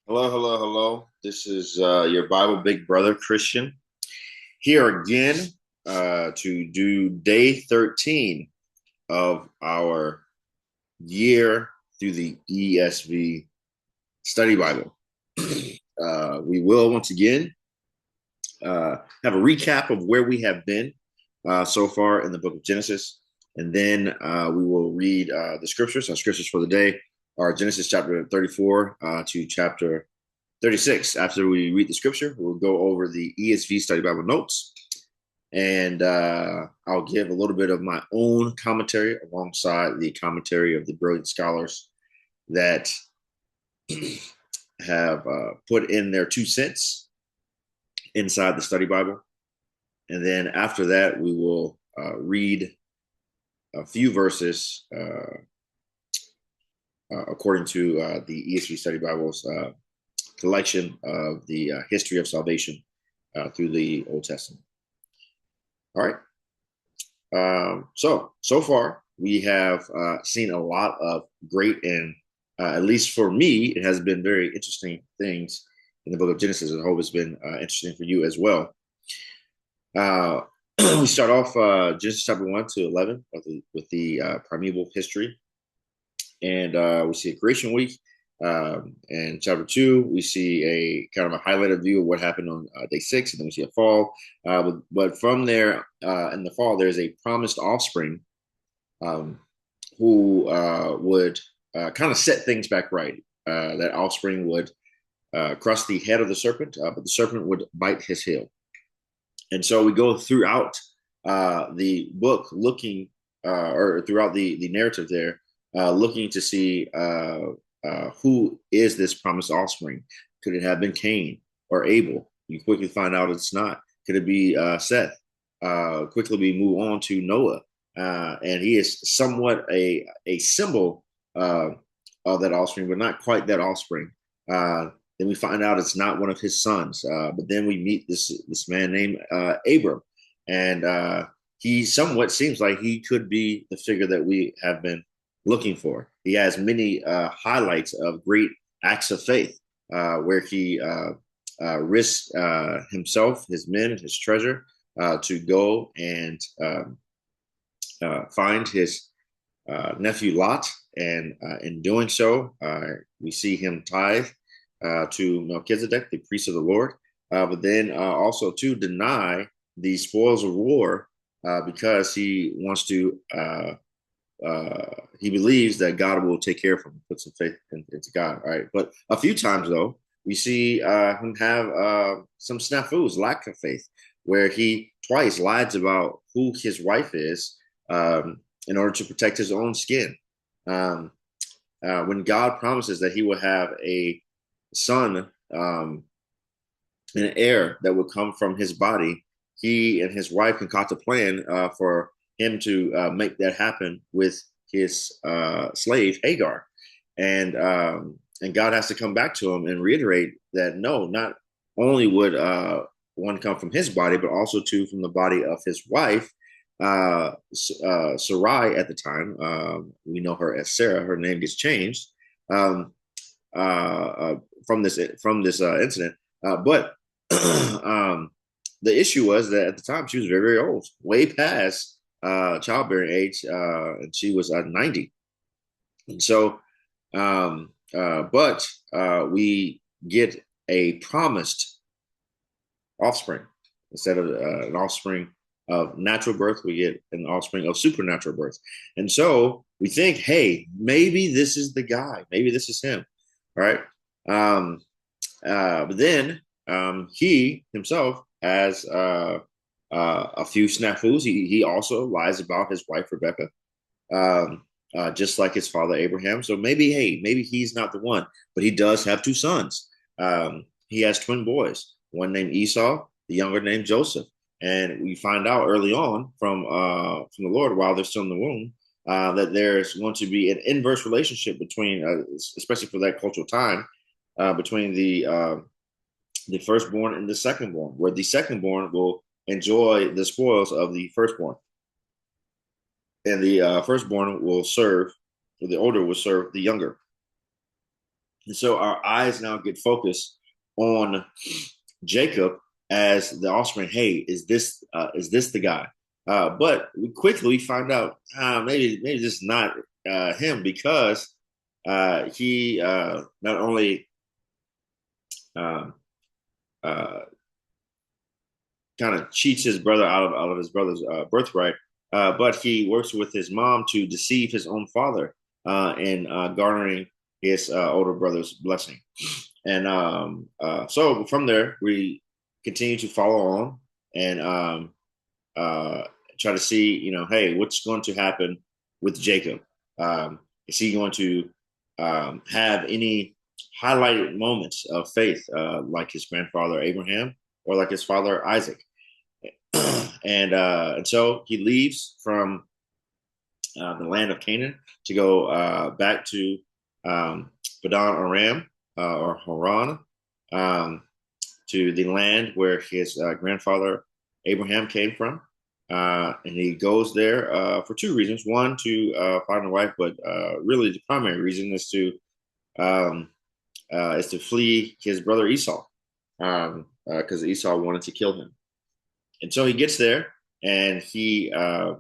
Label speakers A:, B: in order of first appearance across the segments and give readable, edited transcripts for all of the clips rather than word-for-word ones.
A: Hello, hello, hello. This is your Bible Big Brother Christian here again to do day 13 of our year through the ESV Study Bible. We will once again have a recap of where we have been so far in the book of Genesis, and then we will read the scriptures. Our scriptures for the day are Genesis chapter 34 to chapter 36. After we read the scripture, we'll go over the ESV Study Bible notes, and I'll give a little bit of my own commentary alongside the commentary of the brilliant scholars that have put in their 2 cents inside the Study Bible. And then after that, we will read a few verses according to the ESV Study Bible's collection of the history of salvation through the Old Testament. All right. So far, we have seen a lot of great and, at least for me, it has been very interesting things in the book of Genesis. I hope it's been interesting for you as well. We start off Genesis chapter 1 to 11 with the primeval history. And we see a creation week. And chapter 2, we see a kind of a highlighted view of what happened on day 6, and then we see a fall. But from there, in the fall, there's a promised offspring who would kind of set things back right. That offspring would crush the head of the serpent, but the serpent would bite his heel. And so we go throughout the book looking, or throughout the narrative there, looking to see who is this promised offspring. Could it have been Cain or Abel? You quickly find out it's not. Could it be Seth? Quickly we move on to Noah, and he is somewhat a symbol of that offspring, but not quite that offspring. Then we find out it's not one of his sons. But then we meet this man named Abram, and he somewhat seems like he could be the figure that we have been looking for. He has many highlights of great acts of faith, where he risked himself, his men, and his treasure to go and find his nephew Lot. And in doing so, we see him tithe to Melchizedek, the priest of the Lord, but then also to deny the spoils of war because he wants to. He believes that God will take care of him, put some faith into God. All right. But a few times, though, we see him have some snafus, lack of faith, where he twice lies about who his wife is in order to protect his own skin. When God promises that he will have a son, an heir that would come from his body, he and his wife concoct a plan for him to make that happen with his slave Hagar, and God has to come back to him and reiterate that no, not only would one come from his body, but also two from the body of his wife, Sarai at the time. We know her as Sarah. Her name gets changed from this incident, but the issue was that at the time she was very, very old, way past childbearing age, and she was 90. And so, but we get a promised offspring instead of an offspring of natural birth. We get an offspring of supernatural birth, and so we think, hey, maybe this is the guy, maybe this is him, all right? But then he himself has a few snafus. He also lies about his wife Rebecca, just like his father Abraham. So maybe, hey, maybe he's not the one, but he does have 2 sons. He has twin boys, one named Esau, the younger named Joseph. And we find out early on from the Lord while they're still in the womb that there's going to be an inverse relationship between, especially for that cultural time, between the firstborn and the secondborn, where the secondborn will enjoy the spoils of the firstborn, and the firstborn will serve, or the older will serve the younger. And so our eyes now get focused on Jacob as the offspring. Hey, is this the guy? But we quickly find out maybe this is not him, because he not only uh, uh, kind of cheats his brother out of his brother's birthright, but he works with his mom to deceive his own father in garnering his older brother's blessing. And so from there, we continue to follow on and uh, try to see, hey, what's going to happen with Jacob? Is he going to have any highlighted moments of faith, like his grandfather Abraham or like his father Isaac? And so he leaves from the land of Canaan to go back to Padan Aram or Haran, um, to the land where his grandfather Abraham came from. And he goes there for two reasons. One, to find a wife, but really the primary reason um, is to flee his brother Esau, because Esau wanted to kill him. And so he gets there, and he uh,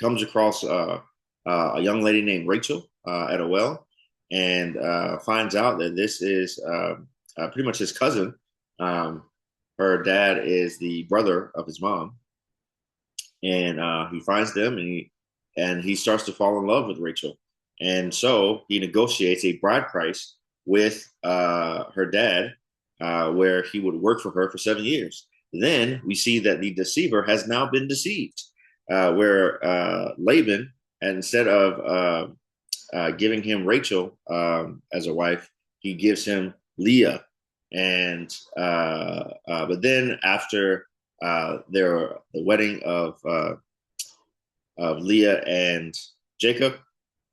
A: comes across a young lady named Rachel at a well, and finds out that this is pretty much his cousin. Her dad is the brother of his mom, and he finds them, and he starts to fall in love with Rachel, and so he negotiates a bride price with her dad, where he would work for her for 7 years. Then we see that the deceiver has now been deceived, where Laban, instead of giving him Rachel as a wife, he gives him Leah. And but then after the wedding of Leah and Jacob,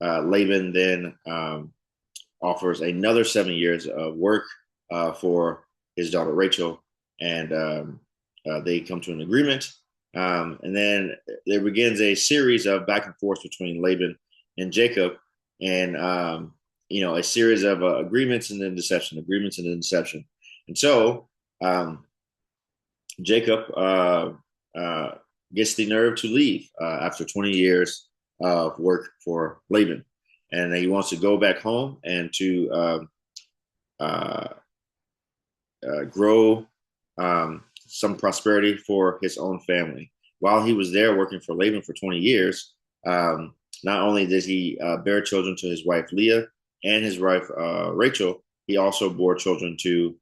A: Laban then offers another 7 years of work for his daughter Rachel, and they come to an agreement. And then there begins a series of back and forth between Laban and Jacob, and a series of agreements and then deception, agreements and then deception. And so Jacob gets the nerve to leave after 20 years of work for Laban, and he wants to go back home and to uh, grow some prosperity for his own family. While he was there working for Laban for 20 years, not only did he bear children to his wife Leah and his wife Rachel, he also bore children to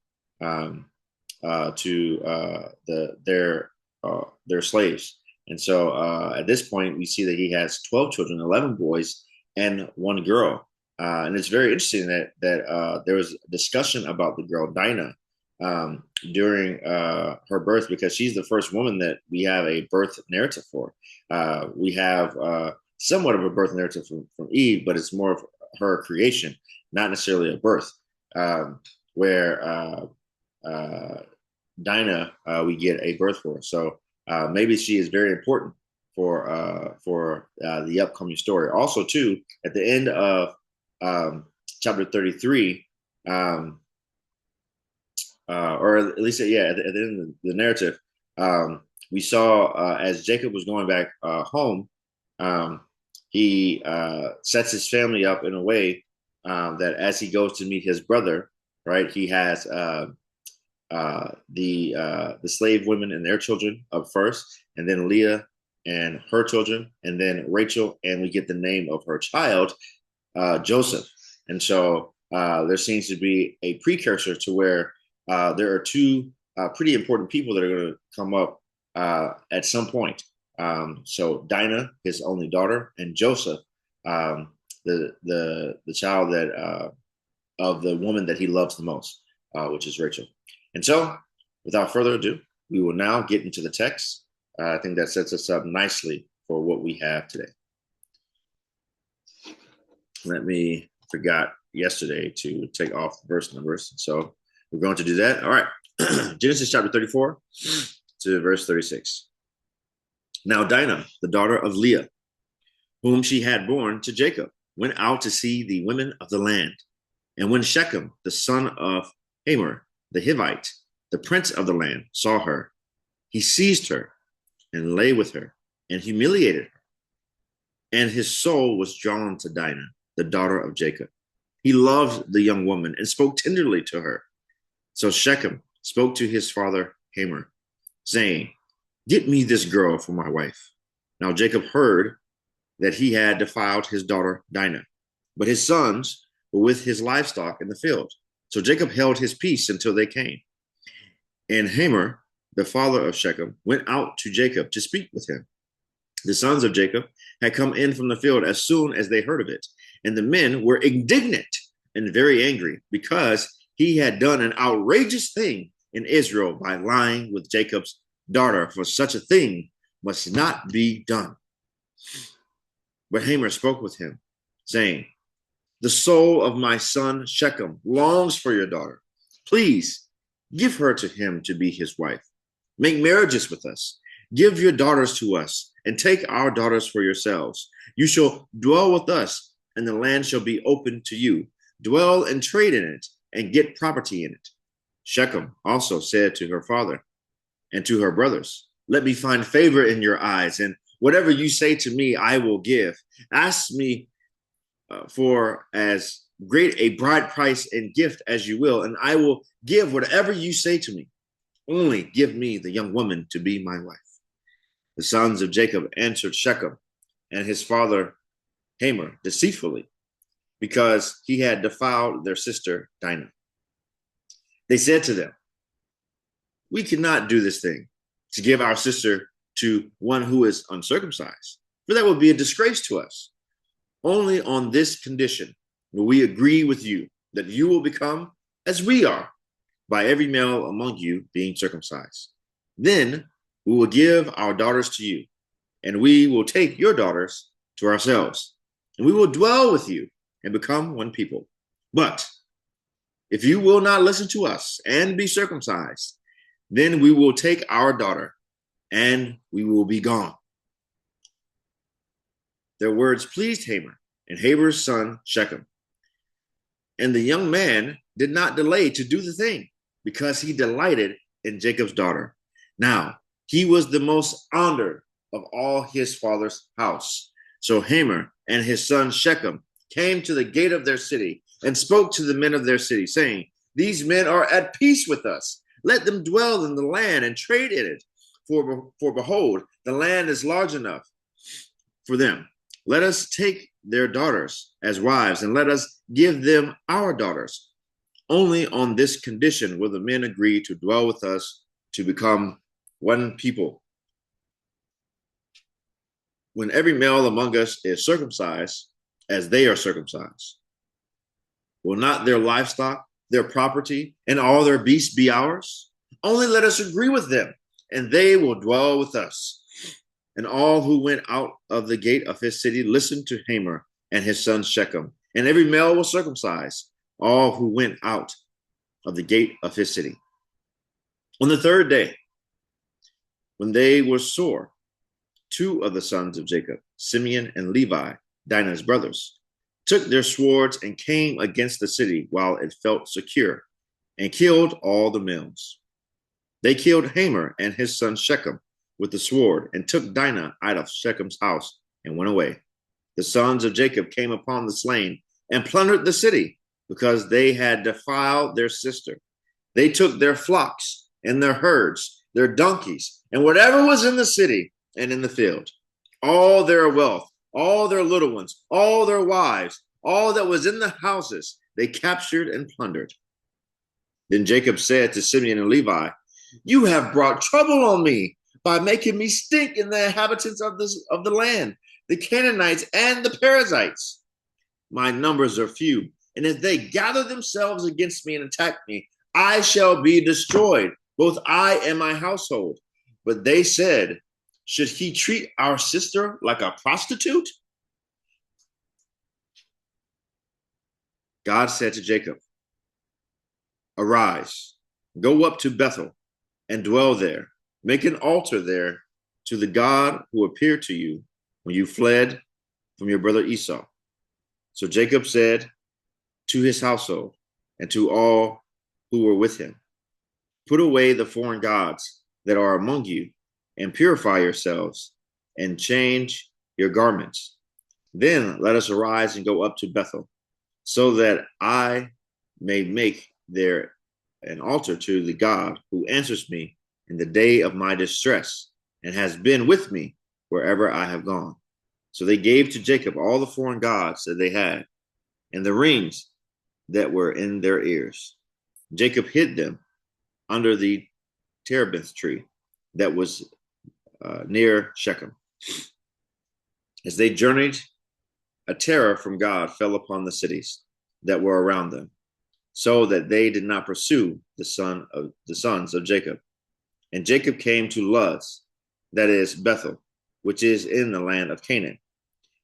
A: their slaves. And so at this point, we see that he has 12 children, 11 boys, and one girl. And it's very interesting that there was a discussion about the girl Dinah during her birth, because she's the first woman that we have a birth narrative for. We have somewhat of a birth narrative from Eve, but it's more of her creation, not necessarily a birth. Where Dinah, we get a birth for. So maybe she is very important for the upcoming story. Also, too, at the end of chapter 33, or at least, at the end of the narrative, we saw as Jacob was going back home, he sets his family up in a way that as he goes to meet his brother, right, he has the slave women and their children up first, and then Leah and her children, and then Rachel, and we get the name of her child, Joseph. And so there seems to be a precursor to where there are two pretty important people that are going to come up at some point. So Dinah, his only daughter, and Joseph, the child that of the woman that he loves the most, which is Rachel. And so, without further ado, we will now get into the text. I think that sets us up nicely for what we have today. Forgot yesterday to take off the verse numbers. So we're going to do that. All right. Genesis chapter 34 to verse 36. Now Dinah, the daughter of Leah, whom she had born to Jacob, went out to see the women of the land. And when Shechem, the son of Hamor, the Hivite, the prince of the land, saw her, he seized her and lay with her and humiliated her. And his soul was drawn to Dinah, the daughter of Jacob. He loved the young woman and spoke tenderly to her. So Shechem spoke to his father Hamor, saying, "Get me this girl for my wife." Now Jacob heard that he had defiled his daughter Dinah, but his sons were with his livestock in the field. So Jacob held his peace until they came. And Hamor, the father of Shechem, went out to Jacob to speak with him. The sons of Jacob had come in from the field as soon as they heard of it, and the men were indignant and very angry because he had done an outrageous thing in Israel by lying with Jacob's daughter, for such a thing must not be done. But Hamor spoke with him, saying, "The soul of my son Shechem longs for your daughter. Please give her to him to be his wife. Make marriages with us. Give your daughters to us, and take our daughters for yourselves. You shall dwell with us, and the land shall be open to you. Dwell and trade in it, and get property in it." Shechem also said to her father and to her brothers, "Let me find favor in your eyes, and whatever you say to me, I will give. Ask me for as great a bride price and gift as you will, and I will give whatever you say to me. Only give me the young woman to be my wife." The sons of Jacob answered Shechem and his father Hamor deceitfully, because he had defiled their sister Dinah. They said to them, "We cannot do this thing, to give our sister to one who is uncircumcised, for that would be a disgrace to us. Only on this condition will we agree with you, that you will become as we are, by every male among you being circumcised. Then we will give our daughters to you, and we will take your daughters to ourselves, and we will dwell with you and become one people. But if you will not listen to us and be circumcised, then we will take our daughter and we will be gone." Their words pleased Hamor and Hamor's son Shechem. And the young man did not delay to do the thing, because he delighted in Jacob's daughter. Now he was the most honored of all his father's house. So Hamor and his son Shechem came to the gate of their city and spoke to the men of their city, saying, "These men are at peace with us. Let them dwell in the land and trade in it. For behold, the land is large enough for them. Let us take their daughters as wives, and let us give them our daughters. Only on this condition will the men agree to dwell with us, to become one people. When every male among us is circumcised, as they are circumcised, will not their livestock, their property, and all their beasts be ours? Only let us agree with them, and they will dwell with us." And all who went out of the gate of his city listened to Hamor and his son Shechem, and every male was circumcised, all who went out of the gate of his city. On the third day, when they were sore, two of the sons of Jacob, Simeon and Levi, Dinah's brothers, took their swords and came against the city while it felt secure, and killed all the males. They killed Hamor and his son Shechem with the sword, and took Dinah out of Shechem's house and went away. The sons of Jacob came upon the slain and plundered the city, because they had defiled their sister. They took their flocks and their herds, their donkeys, and whatever was in the city and in the field, all their wealth, all their little ones, all their wives, all that was in the houses, they captured and plundered. Then Jacob said to Simeon and Levi, "You have brought trouble on me by making me stink in the inhabitants of the land, the Canaanites and the Perizzites. My numbers are few, and if they gather themselves against me and attack me, I shall be destroyed, both I and my household." But they said, "Should he treat our sister like a prostitute?" God said to Jacob, "Arise, go up to Bethel and dwell there. Make an altar there to the God who appeared to you when you fled from your brother Esau." So Jacob said to his household and to all who were with him, put away the foreign gods that are among you, and purify yourselves, and change your garments. Then let us arise and go up to Bethel, so that I may make there an altar to the God who answers me in the day of my distress, and has been with me wherever I have gone. So they gave to Jacob all the foreign gods that they had, and the rings that were in their ears. Jacob hid them under the terebinth tree that was near Shechem. As they journeyed, a terror from God fell upon the cities that were around them, so that they did not pursue the sons of Jacob. And Jacob came to Luz, that is Bethel, which is in the land of Canaan,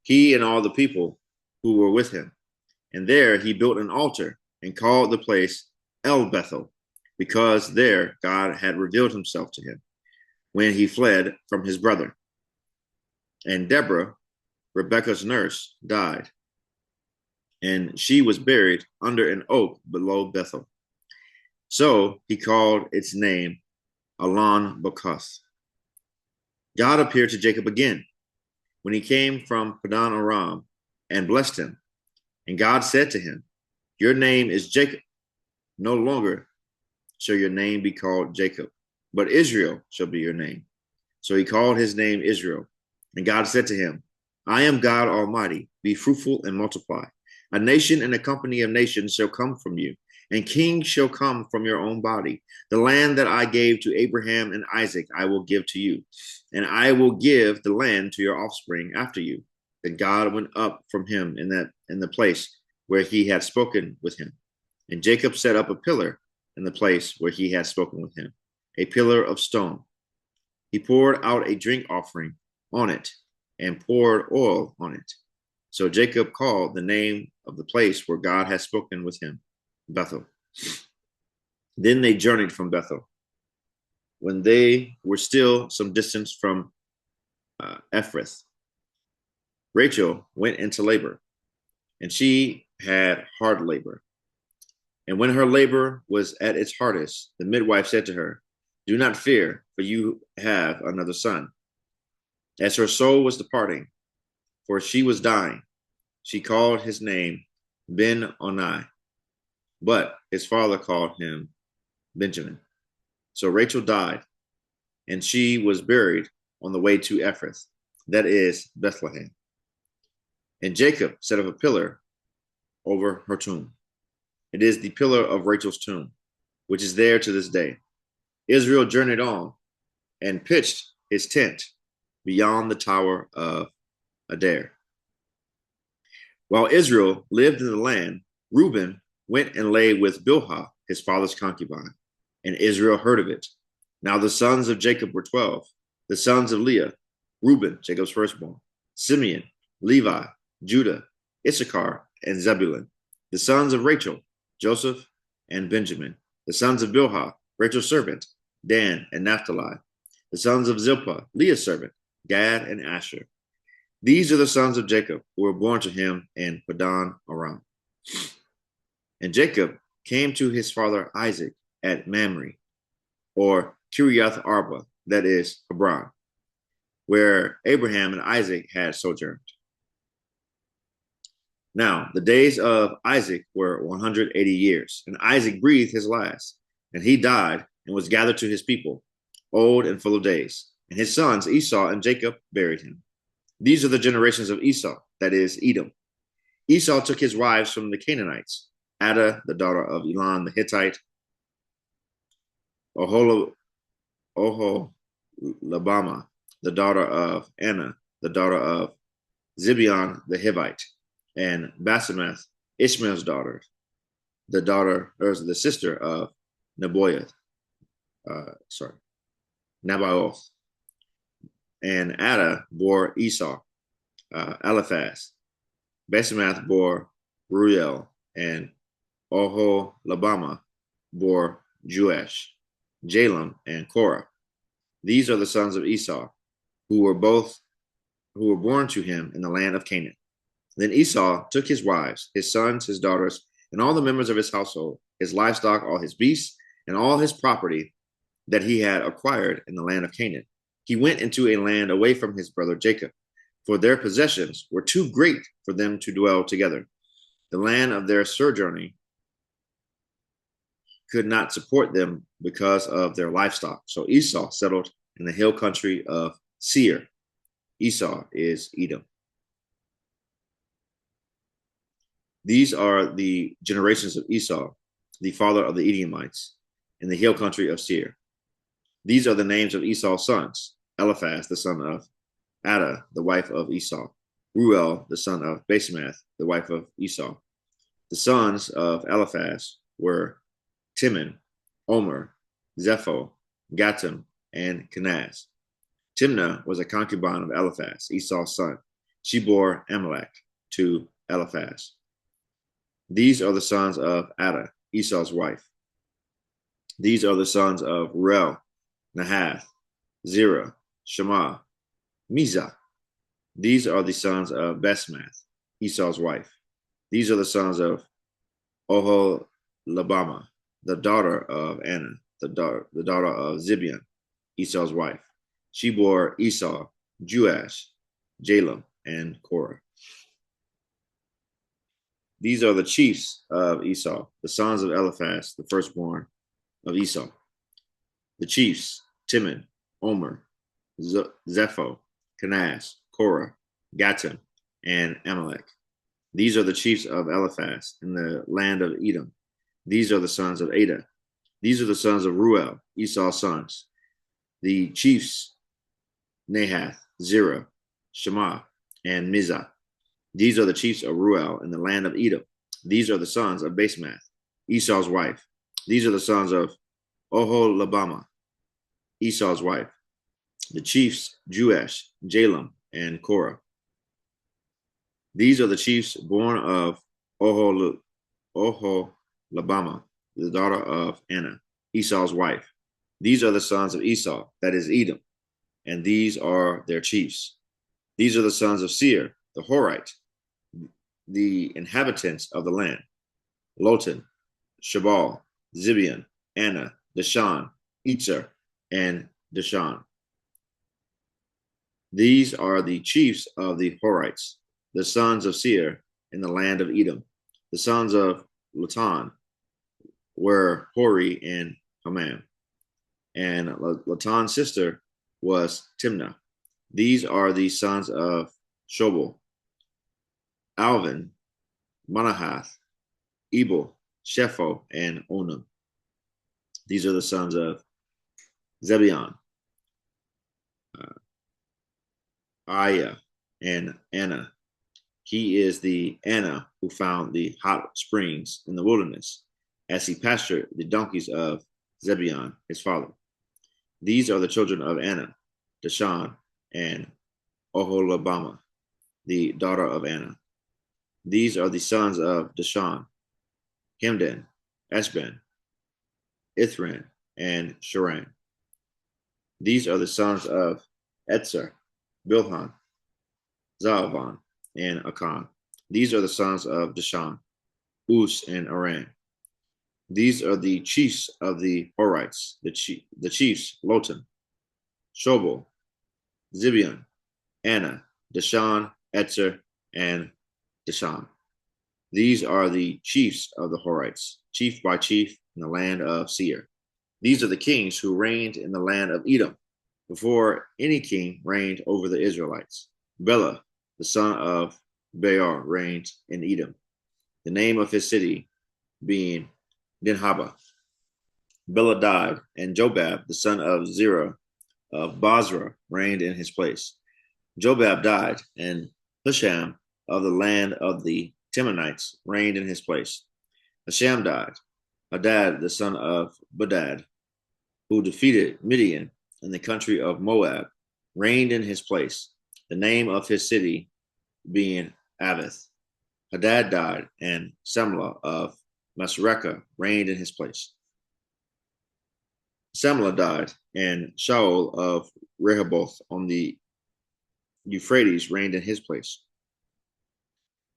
A: he and all the people who were with him. And there he built an altar and called the place El Bethel, because there God had revealed himself to him when he fled from his brother. And Deborah, Rebekah's nurse, died, and she was buried under an oak below Bethel. So he called its name Alon Bokoth. God appeared to Jacob again when he came from Padan Aram and blessed him. And God said to him, your name is Jacob. No longer shall your name be called Jacob, but Israel shall be your name. So he called his name Israel. And God said to him, I am God Almighty. Be fruitful and multiply. A nation and a company of nations shall come from you, and kings shall come from your own body. The land that I gave to Abraham and Isaac I will give to you, and I will give the land to your offspring after you. Then God went up from him in the place where he had spoken with him. And Jacob set up a pillar in the place where he had spoken with him, a pillar of stone. He poured out a drink offering on it and poured oil on it. So Jacob called the name of the place where God had spoken with him, Bethel. Then they journeyed from Bethel. When they were still some distance from Ephrath, Rachel went into labor, and she had hard labor. And when her labor was at its hardest, the midwife said to her, do not fear, for you have another son. As her soul was departing, for she was dying, she called his name Ben-Oni, but his father called him Benjamin. So Rachel died, and she was buried on the way to Ephrath, that is Bethlehem. And Jacob set up a pillar over her tomb. It is the pillar of Rachel's tomb, which is there to this day. Israel journeyed on and pitched his tent beyond the tower of Adair. While Israel lived in the land, Reuben went and lay with Bilhah, his father's concubine, and Israel heard of it. Now the sons of Jacob were 12. The sons of Leah, Reuben, Jacob's firstborn, Simeon, Levi, Judah, Issachar, and Zebulun. The sons of Rachel, Joseph and Benjamin. The sons of Bilhah, Rachel's servant, Dan and Naphtali. The sons of Zilpah, Leah's servant, Gad and Asher. These are the sons of Jacob who were born to him in Padan Aram. And Jacob came to his father Isaac at Mamre, or Kiriath Arba, that is Hebron, where Abraham and Isaac had sojourned. Now, the days of Isaac were 180 years, and Isaac breathed his last, and he died and was gathered to his people, old and full of days. And his sons Esau and Jacob buried him. These are the generations of Esau, that is Edom. Esau took his wives from the Canaanites, Adah, the daughter of Elon the Hittite, Oholibamah, the daughter of Anna, the daughter of Zibeon the Hivite, and Basemath, Ishmael's daughter, the sister of Nabaioth. And Adah bore Esau, Eliphaz. Basemath bore Ruel, and Oholibamah bore Juesh, Jalem, and Korah. These are the sons of Esau, who were born to him in the land of Canaan. Then Esau took his wives, his sons, his daughters, and all the members of his household, his livestock, all his beasts, and all his property that he had acquired in the land of Canaan. He went into a land away from his brother Jacob, for their possessions were too great for them to dwell together. The land of their sojourning could not support them because of their livestock. So Esau settled in the hill country of Seir. Esau is Edom. These are the generations of Esau, the father of the Edomites, in the hill country of Seir. These are the names of Esau's sons: Eliphaz, the son of Ada, the wife of Esau; Ruel, the son of Basemath, the wife of Esau. The sons of Eliphaz were Timon, Omer, Zepho, Gatam, and Kenaz. Timnah was a concubine of Eliphaz, Esau's son. She bore Amalek to Eliphaz. These are the sons of Ada, Esau's wife. These are the sons of Reuel, Nahath, Zerah, Shema, Mizah. These are the sons of Basemath, Esau's wife. These are the sons of Oholibamah, the daughter of Anna, the daughter of Zibeon, Esau's wife. She bore Esau, Juash, Jalem, and Korah. These are the chiefs of Esau, the sons of Eliphaz, the firstborn of Esau. The chiefs: Timon, Omer, Zepho, Kenaz, Korah, Gatam, and Amalek. These are the chiefs of Eliphaz in the land of Edom. These are the sons of Ada. These are the sons of Ruel, Esau's sons. The chiefs: Nahath, Zerah, Shema, and Mizah. These are the chiefs of Ruel in the land of Edom. These are the sons of Basemath, Esau's wife. These are the sons of Oholibamah, Esau's wife. The chiefs: Juash, Jalem, and Korah. These are the chiefs born of Oholibamah, the daughter of Anna, Esau's wife. These are the sons of Esau, that is Edom, and these are their chiefs. These are the sons of Seir, the Horite, the inhabitants of the land: Lotan, Shabal, Zibeon, Anna, Dashan, Etzer, and Dashan. These are the chiefs of the Horites, the sons of Seir in the land of Edom. The sons of Lotan were Hori and Haman, and Lotan's sister was Timnah. These are the sons of Shobal: Alvin, Manahath, Ebal, Shepho, and Onam. These are the sons of Zebeon, Aya, and Anna. He is the Anna who found the hot springs in the wilderness, as he pastured the donkeys of Zebeon, his father. These are the children of Anna, Dashan, and Oholibamah, the daughter of Anna. These are the sons of Dashan: Hemdan, Eshban, Ithran, and Sharan. These are the sons of Etzer, Bilhan, Zaavan, and Akan. These are the sons of Dashan: Uz, and Aran. These are the chiefs of the Horites, the chiefs: Lotan, Shobal, Zibeon, Anna, Dashan, Etzer, and Dashan. These are the chiefs of the Horites, chief by chief, in the land of Seir. These are the kings who reigned in the land of Edom before any king reigned over the Israelites. Bela, the son of Beor, reigned in Edom, the name of his city being Dinhaba. Bela died, and Jobab, the son of Zerah of Basra, reigned in his place. Jobab died, and Husham of the land of the Temanites reigned in his place. Husham died. Hadad, the son of Bedad, who defeated Midian in the country of Moab, reigned in his place, the name of his city being Avith. Hadad died, and Samlah of Masrekah reigned in his place. Samlah died, and Shaul of Rehoboth on the Euphrates reigned in his place.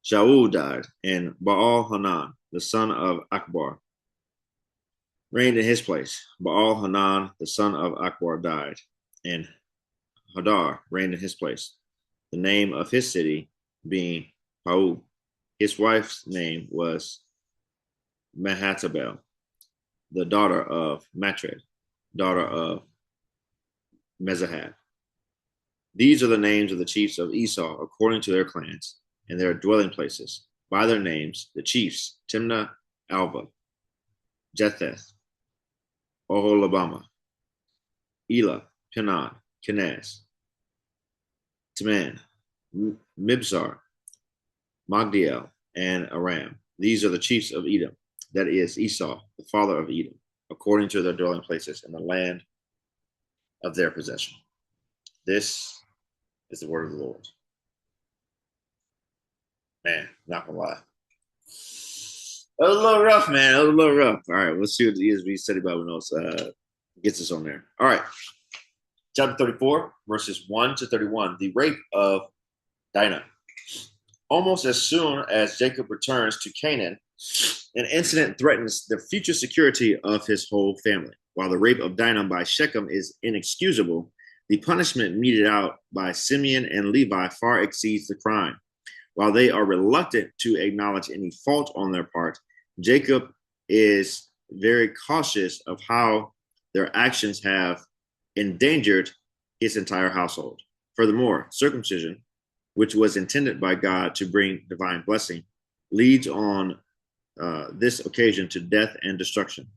A: Shaul died, and Baal Hanan, the son of Akbar, reigned in his place. Baal Hanan, the son of Akbar, died, and Hadar reigned in his place. The name of his city being Paul. His wife's name was Mehatabel, the daughter of Matred, daughter of Mezahab. These are the names of the chiefs of Esau according to their clans and their dwelling places. By their names, the chiefs, Timnah, Alva, Jetheth, Oholabama, Elah, Penan, Kenaz, Teman, Mibzar, Magdiel, and Aram. These are the chiefs of Edom, that is Esau, the father of Edom, according to their dwelling places in the land of their possession. This is the word of the Lord. Man, not gonna lie. It was a little rough, man. It was a little rough. All right, let's see what the ESV Study Bible notes gets us on there. All right. Chapter 34, verses 1 to 31, the rape of Dinah. Almost as soon as Jacob returns to Canaan, an incident threatens the future security of his whole family. While the rape of Dinah by Shechem is inexcusable, the punishment meted out by Simeon and Levi far exceeds the crime. While they are reluctant to acknowledge any fault on their part, Jacob is very cautious of how their actions have endangered his entire household. Furthermore, circumcision, which was intended by God to bring divine blessing, leads on this occasion to death and destruction.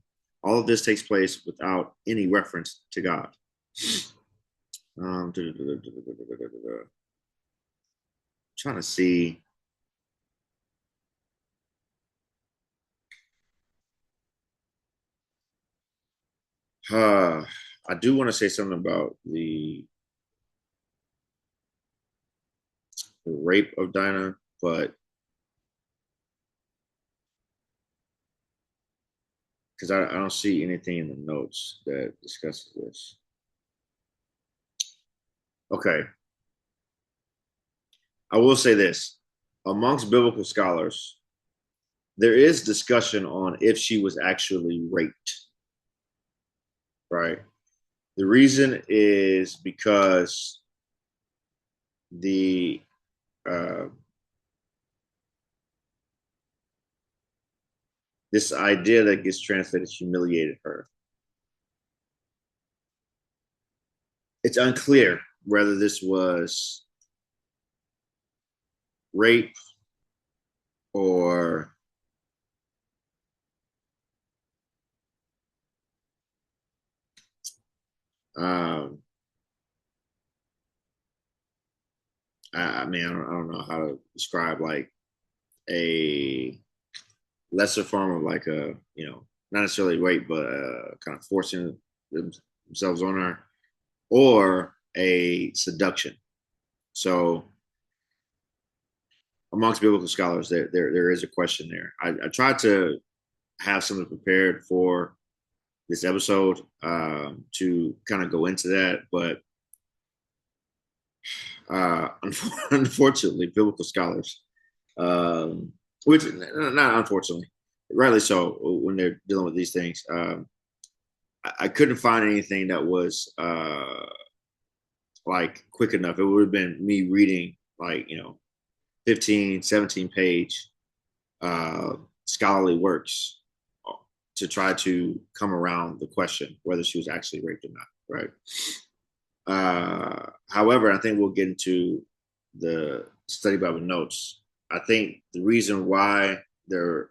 A: All of this takes place without any reference to God. Trying to see. I do want to say something about the rape of Dinah, but because I don't see anything in the notes that discusses this. Okay. I will say this. Amongst biblical scholars, there is discussion on if she was actually raped, right? The reason is because the this idea that gets translated humiliated her. It's unclear whether this was rape or I mean, I don't know how to describe like a lesser form of like a, not necessarily rape, but kind of forcing themselves on her, or a seduction. So amongst biblical scholars, there is a question there. I tried to have something prepared for this episode to kind of go into that, but unfortunately, biblical scholars, which not unfortunately, rightly so, when they're dealing with these things, I couldn't find anything that was like quick enough. It would have been me reading like 15, 17 page scholarly works to try to come around the question whether she was actually raped or not, right? However, I think we'll get into the study Bible notes. I think the reason why they're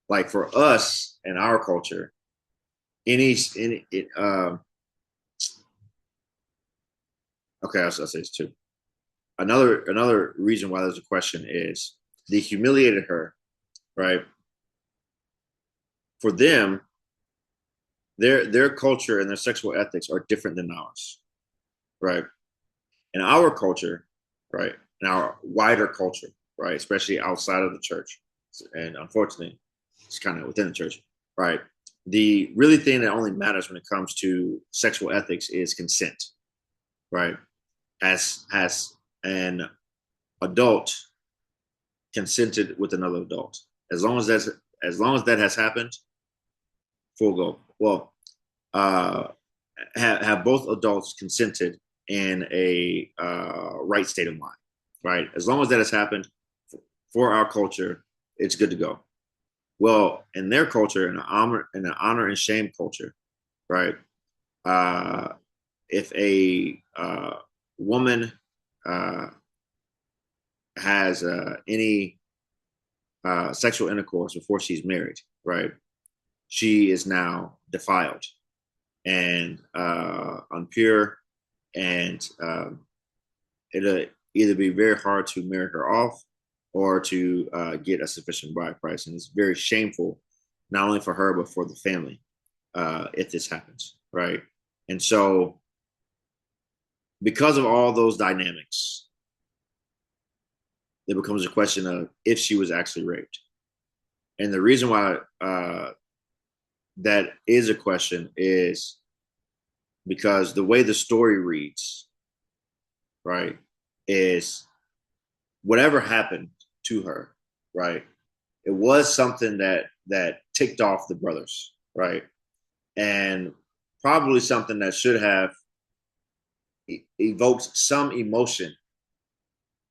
A: like for us in our culture, okay, I'll say this too. Another reason why there's a question is they humiliated her, right? For them, their culture and their sexual ethics are different than ours, right? In our culture, right, in our wider culture, right, especially outside of the church, and unfortunately, it's kind of within the church, right? The really thing that only matters when it comes to sexual ethics is consent, right? As an adult, consented with another adult. As long as that has happened, full go. Well, uh, have both adults consented in a right state of mind, right? As long as that has happened for our culture, it's good to go. Well, in their culture, in an honor and shame culture, right? Uh, if a woman uh, has any sexual intercourse before she's married, right? She is now defiled and unpure, and it'll either be very hard to marry her off or to get a sufficient bride price. And it's very shameful, not only for her, but for the family if this happens, right? And so, because of all those dynamics, it becomes a question of if she was actually raped. And the reason why that is a question is because the way the story reads, right, is whatever happened to her, right, it was something that ticked off the brothers, right, and probably something that should have evoked some emotion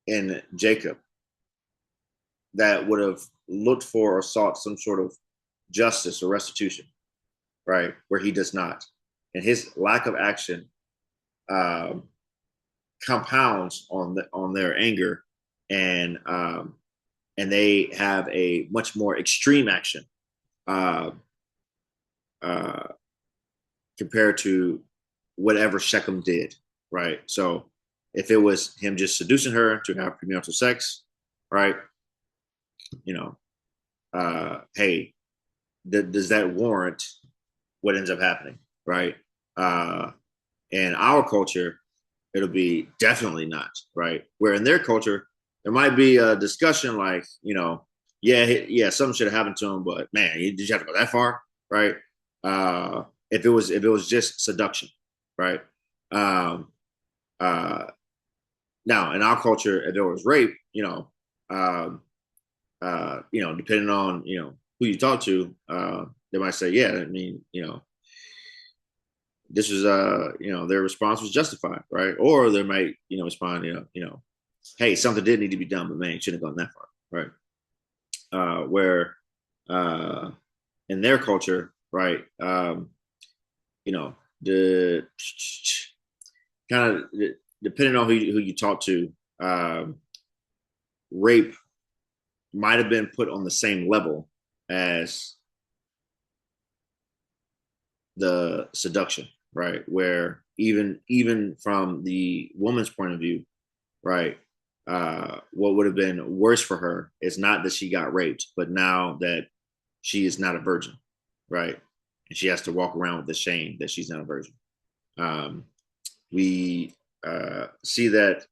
A: in Jacob that would have looked for or sought some sort of justice or restitution, right, where he does not, and his lack of action um, compounds on their anger, and they have a much more extreme action uh, uh, compared to whatever Shechem did, right? So if it was him just seducing her to have premarital sex, right? You know, hey, does that warrant what ends up happening, right? Uh, in our culture, it'll be definitely not, right? Where in their culture, there might be a discussion like, yeah, something should have happened to him, but man, did you have to go that far, right? If it was just seduction, right? Um, uh, Now in our culture, if there was rape, depending on who you talk to, they might say, yeah, I mean, this was their response was justified, right? Or they might respond, hey, something did need to be done, but man, it shouldn't have gone that far, right? Where in their culture, right, the kind of depending on who you talk to, rape might have been put on the same level as the seduction, right? Where even from the woman's point of view, right? What would have been worse for her is not that she got raped, but now that she is not a virgin, right? And she has to walk around with the shame that she's not a virgin. Um, we see that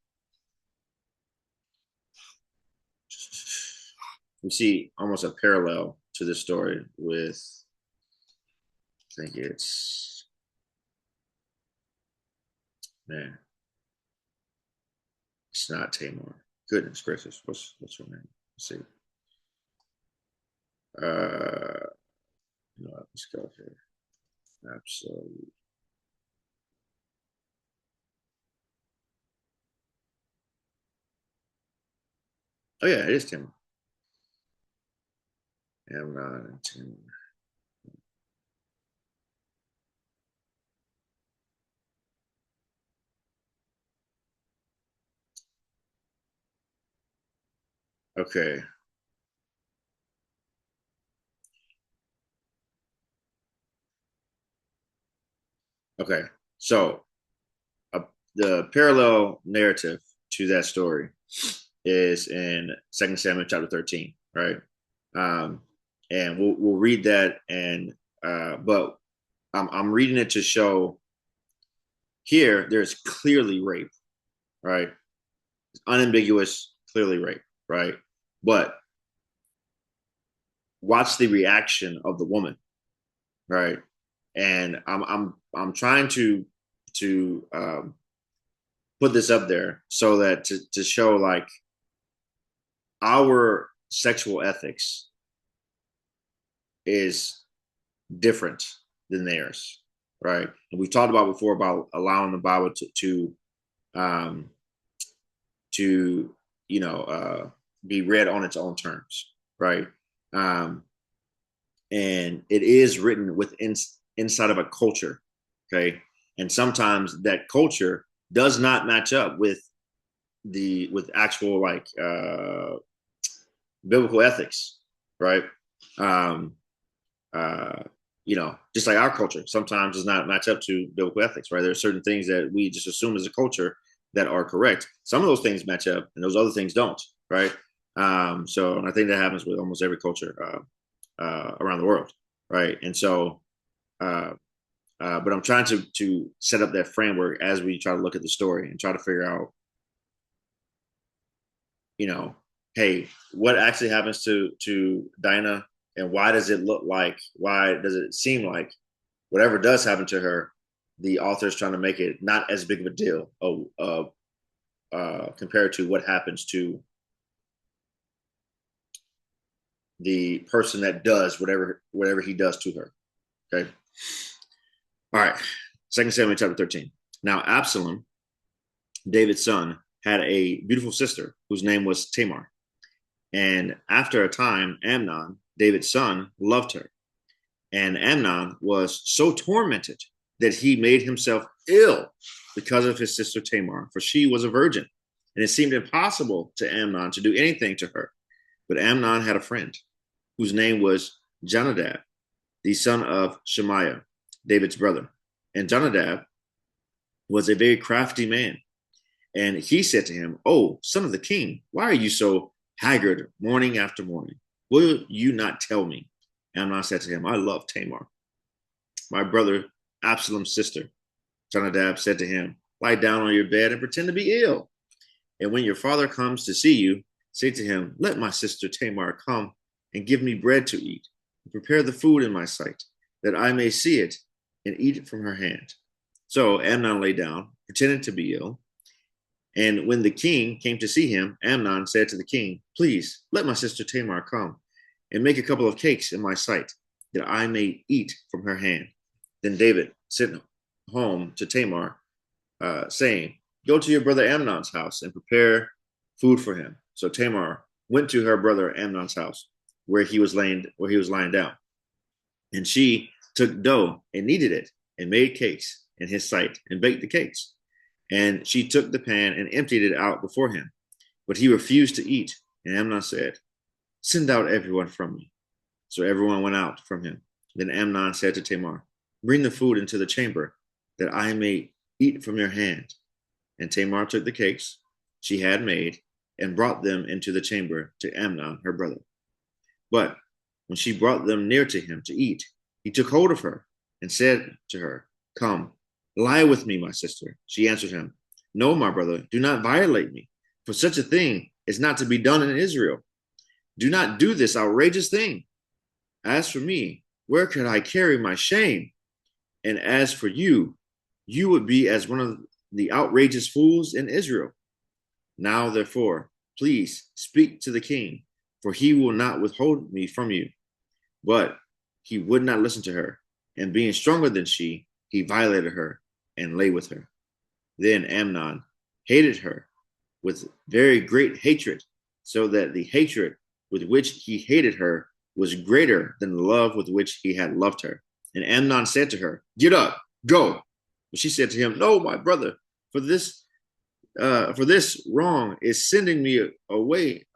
A: we see almost a parallel to this story with, I think man, it's not Tamar. Goodness gracious, what's her name? Let's see. Let's go here. Absolutely. Oh yeah, it is Tamar. Amnon and Tamar. Okay, okay. So uh, the parallel narrative to that story is in Second Samuel chapter 13, right? Um, and we'll read that, and but I'm reading it to show here there's clearly rape, right? It's unambiguous, clearly rape, right? But watch the reaction of the woman, right? And I'm trying to put this up there so that to show like our sexual ethics is different than theirs, right? And we've talked about before about allowing the Bible um, to be read on its own terms, right? Um, and it is written inside of a culture, okay? And sometimes that culture does not match up with actual biblical ethics, right? Um, just like our culture sometimes does not match up to biblical ethics, right? There are certain things that we just assume as a culture that are correct. Some of those things match up, and those other things don't, right? So I think that happens with almost every culture around the world, right? And so, but I'm trying to set up that framework as we try to look at the story and try to figure out, hey, what actually happens to Dinah, and why does it look like? Why does it seem like whatever does happen to her, the author is trying to make it not as big of a deal compared to what happens to the person that does whatever he does to her. Okay. All right. 2 Samuel chapter 13. Now Absalom, David's son, had a beautiful sister whose name was Tamar. And after a time, Amnon, David's son, loved her. And Amnon was so tormented that he made himself ill because of his sister Tamar, for she was a virgin. And it seemed impossible to Amnon to do anything to her. But Amnon had a friend whose name was Jonadab, the son of Shemaiah, David's brother. And Jonadab was a very crafty man. And he said to him, "Oh, son of the king, why are you so haggard morning after morning? Will you not tell me?" Amnon said to him, "I love Tamar, my brother Absalom's sister." Jonadab said to him, "Lie down on your bed and pretend to be ill. And when your father comes to see you, say to him, 'Let my sister Tamar come and give me bread to eat, and prepare the food in my sight, that I may see it and eat it from her hand.'" So Amnon lay down, pretending to be ill. And when the king came to see him, Amnon said to the king, "Please let my sister Tamar come and make a couple of cakes in my sight, that I may eat from her hand." Then David sent home to Tamar, saying, "Go to your brother Amnon's house and prepare food for him." So Tamar went to her brother Amnon's house, where he was lying down. And she took dough and kneaded it and made cakes in his sight and baked the cakes. And she took the pan and emptied it out before him. But he refused to eat. And Amnon said, "Send out everyone from me." So everyone went out from him. Then Amnon said to Tamar, "Bring the food into the chamber, that I may eat from your hand." And Tamar took the cakes she had made and brought them into the chamber to Amnon, her brother. But when she brought them near to him to eat, he took hold of her and said to her, "Come, lie with me, my sister." She answered him, "No, my brother, do not violate me, for such a thing is not to be done in Israel. Do not do this outrageous thing. As for me, where could I carry my shame? And as for you, you would be as one of the outrageous fools in Israel. Now, therefore, please speak to the king, for he will not withhold me from you." But he would not listen to her, and being stronger than she, he violated her and lay with her. Then Amnon hated her with very great hatred, so that the hatred with which he hated her was greater than the love with which he had loved her. And Amnon said to her, "Get up, go." But she said to him, "No, my brother, for this wrong is sending me away.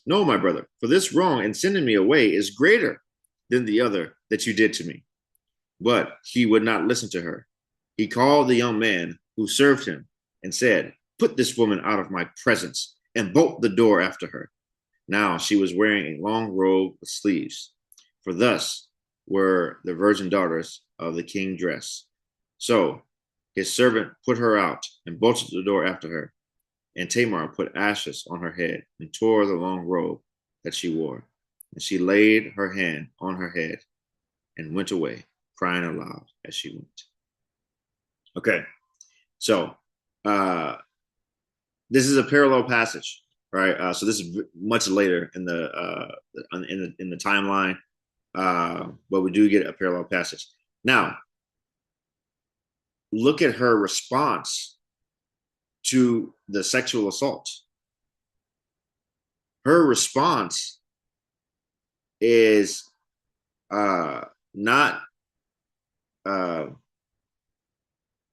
A: No, my brother, for this wrong and sending me away is greater than the other that you did to me." But he would not listen to her. He called the young man who served him and said, "Put this woman out of my presence and bolt the door after her." Now she was wearing a long robe with sleeves, for thus were the virgin daughters of the king dressed. So his servant put her out and bolted the door after her. And Tamar put ashes on her head and tore the long robe that she wore. And she laid her hand on her head and went away, crying aloud as she went. Okay, so this is a parallel passage, right? So this is much later in the timeline, but we do get a parallel passage. Now, look at her response to the sexual assault. Her response is not.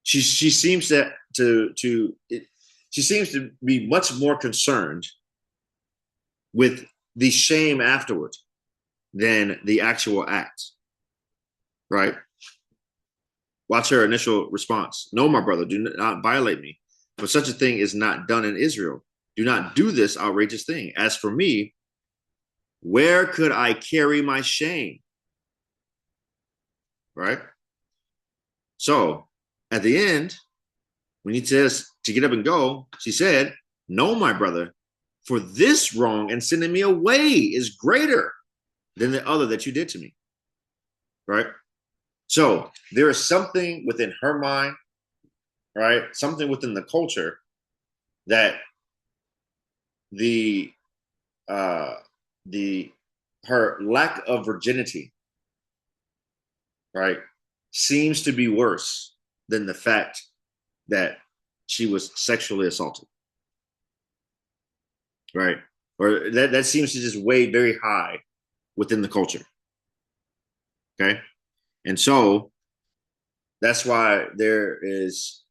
A: She seems she seems to be much more concerned with the shame afterward than the actual act, right? Watch her initial response. No, my brother, do not violate me, for such a thing is not done in Israel. Do not do this outrageous thing. As for me, where could I carry my shame? Right? So at the end, when he says to get up and go, she said, no, my brother, for this wrong and sending me away is greater than the other that you did to me. Right? So there is something within her mind, right? Something within the culture that her lack of virginity, right, seems to be worse than the fact that she was sexually assaulted, right? Or that seems to just weigh very high within the culture. Okay. And so that's why there is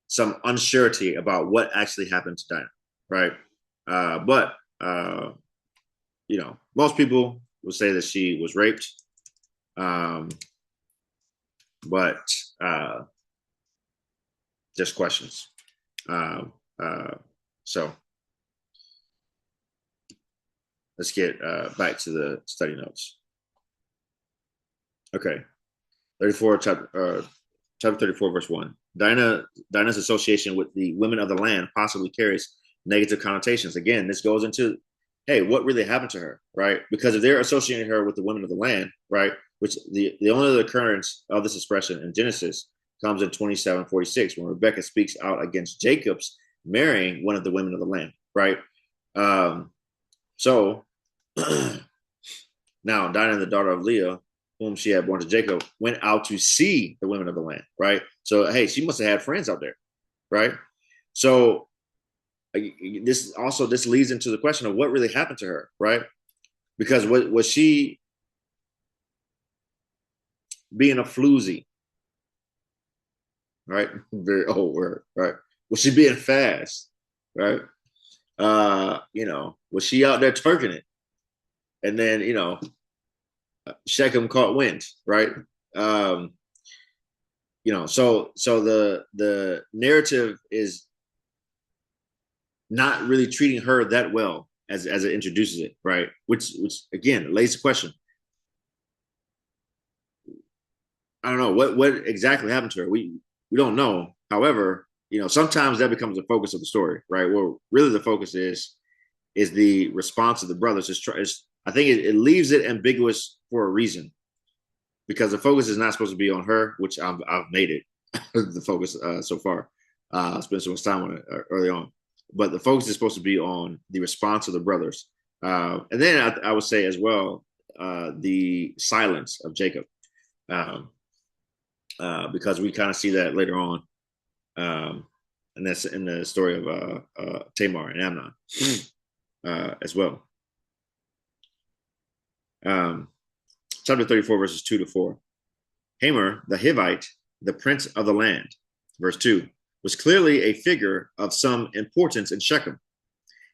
A: some uncertainty about what actually happened to Dinah, right? But most people will say that she was raped. But just questions. So let's get back to the study notes. Okay, 34 chapter 34 verse 1. Dinah's association with the women of the land possibly carries negative connotations. Again, this goes into, hey, what really happened to her, right? Because if they're associating her with the women of the land, right, which the only other occurrence of this expression in Genesis comes in 27:46 when Rebekah speaks out against Jacob's marrying one of the women of the land, right? So now Dinah, the daughter of Leah, whom she had born to Jacob, went out to see the women of the land, right? So, hey, she must have had friends out there, right? So this leads into the question of what really happened to her, right? Because was she being a floozy, right? Very old word, right? Was she being fast, right? Was she out there twerking it? And then, Shechem caught wind, right? So the narrative is not really treating her that well as it introduces it, right? Which again lays the question. I don't know what exactly happened to her. We don't know. However, sometimes that becomes the focus of the story, right? Well, really the focus is the response of the brothers. I think it leaves it ambiguous for a reason, because the focus is not supposed to be on her, which I've made it the focus so far. I spent so much time on it early on, but the focus is supposed to be on the response of the brothers, and then I would say as well the silence of Jacob, because we kind of see that later on, and that's in the story of Tamar and Amnon as well. Chapter 34, verses 2-4. Hamer, the Hivite, the prince of the land, verse 2, was clearly a figure of some importance in Shechem.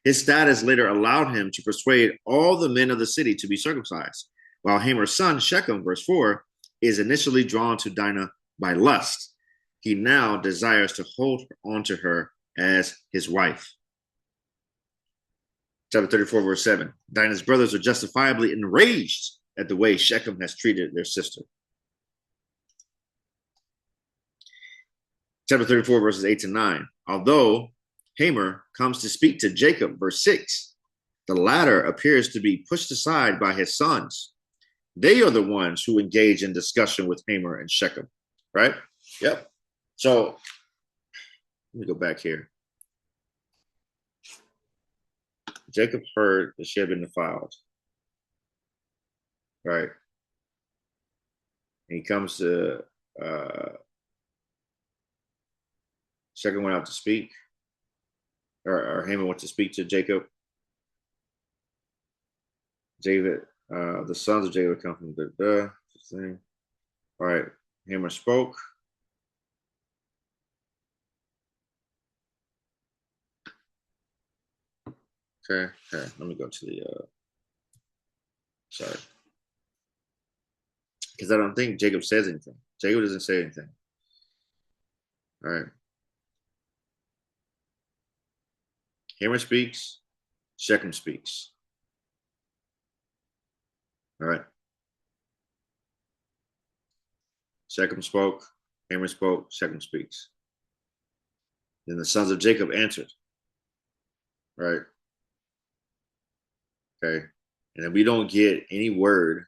A: His status later allowed him to persuade all the men of the city to be circumcised, while Hamer's son, Shechem, verse 4, is initially drawn to Dinah by lust. He now desires to hold on to her as his wife. Chapter 34, verse 7. Dinah's brothers are justifiably enraged at the way Shechem has treated their sister. Chapter 34, verses 8-9. Although Hamer comes to speak to Jacob, verse 6, the latter appears to be pushed aside by his sons. They are the ones who engage in discussion with Hamer and Shechem, right? Yep. So let me go back here. Jacob heard that she had been defiled. Right. And he comes to Shechem went out to speak, or Haman went to speak to Jacob. David, the sons of Jacob come from the thing. All right. Haman spoke. Okay. Okay. Let me go to the sorry. Because I don't think Jacob says anything. Jacob doesn't say anything. All right. Haman speaks. Shechem speaks. All right. Shechem spoke. Haman spoke. Shechem speaks. Then the sons of Jacob answered. Right. Okay. And then we don't get any word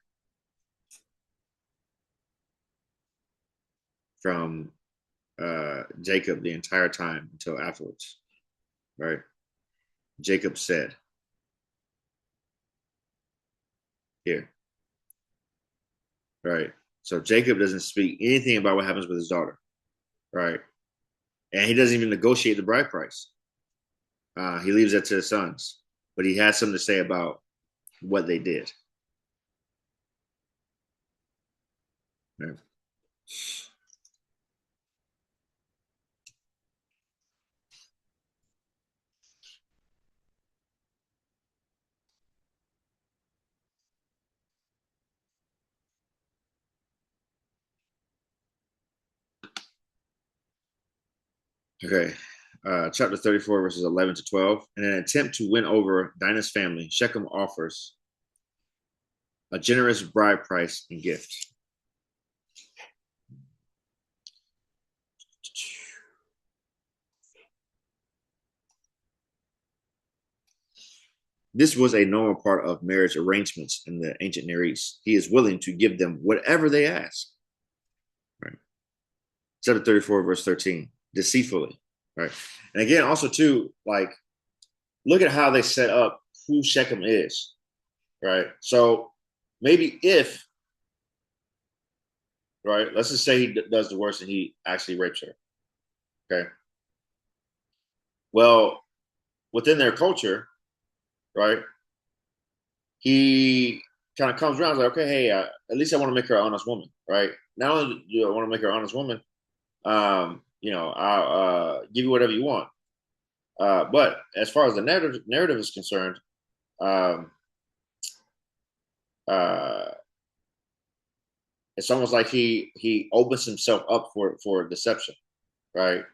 A: from Jacob the entire time until afterwards. Right. Jacob said here. Right. So Jacob doesn't speak anything about what happens with his daughter. Right. And he doesn't even negotiate the bride price. He leaves that to his sons, but he has something to say about what they did. Right. Okay. Chapter 34, verses 11 to 12. In an attempt to win over Dinah's family, Shechem offers a generous bride price and gift. This was a normal part of marriage arrangements in the ancient Near East. He is willing to give them whatever they ask. Right. Chapter 34, verse 13. Deceitfully. Right. And again, also too, like, look at how they set up who Shechem is. Right. So maybe if, right, let's just say he does the worst and he actually rapes her. Okay. Well, within their culture, right, he kind of comes around like, okay, hey, at least I want to make her an honest woman, right? Not only do I want to make her an honest woman, I'll give you whatever you want. But as far as the narrative is concerned, um, uh, it's almost like he opens himself up for deception, right?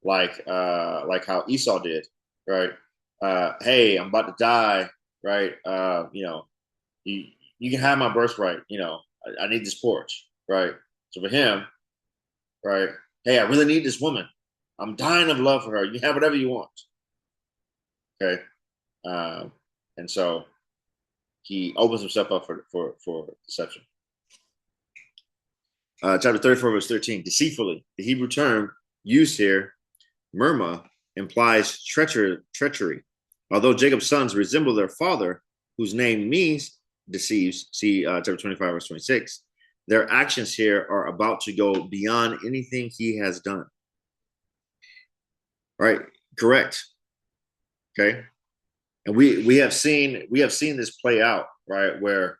A: Like how Esau did, right? Hey, I'm about to die, right? You, you can have my birthright, I need this porch, right? So for him, right? Hey, I really need this woman. I'm dying of love for her. You can have whatever you want. Okay. Um, and so he opens himself up for deception. Chapter 34, verse 13. Deceitfully. The Hebrew term used here, murmur, implies treachery. Although Jacob's sons resemble their father, whose name means deceives, see chapter 25, verse 26, their actions here are about to go beyond anything he has done. Right? Correct. Okay. And we have seen this play out, right? Where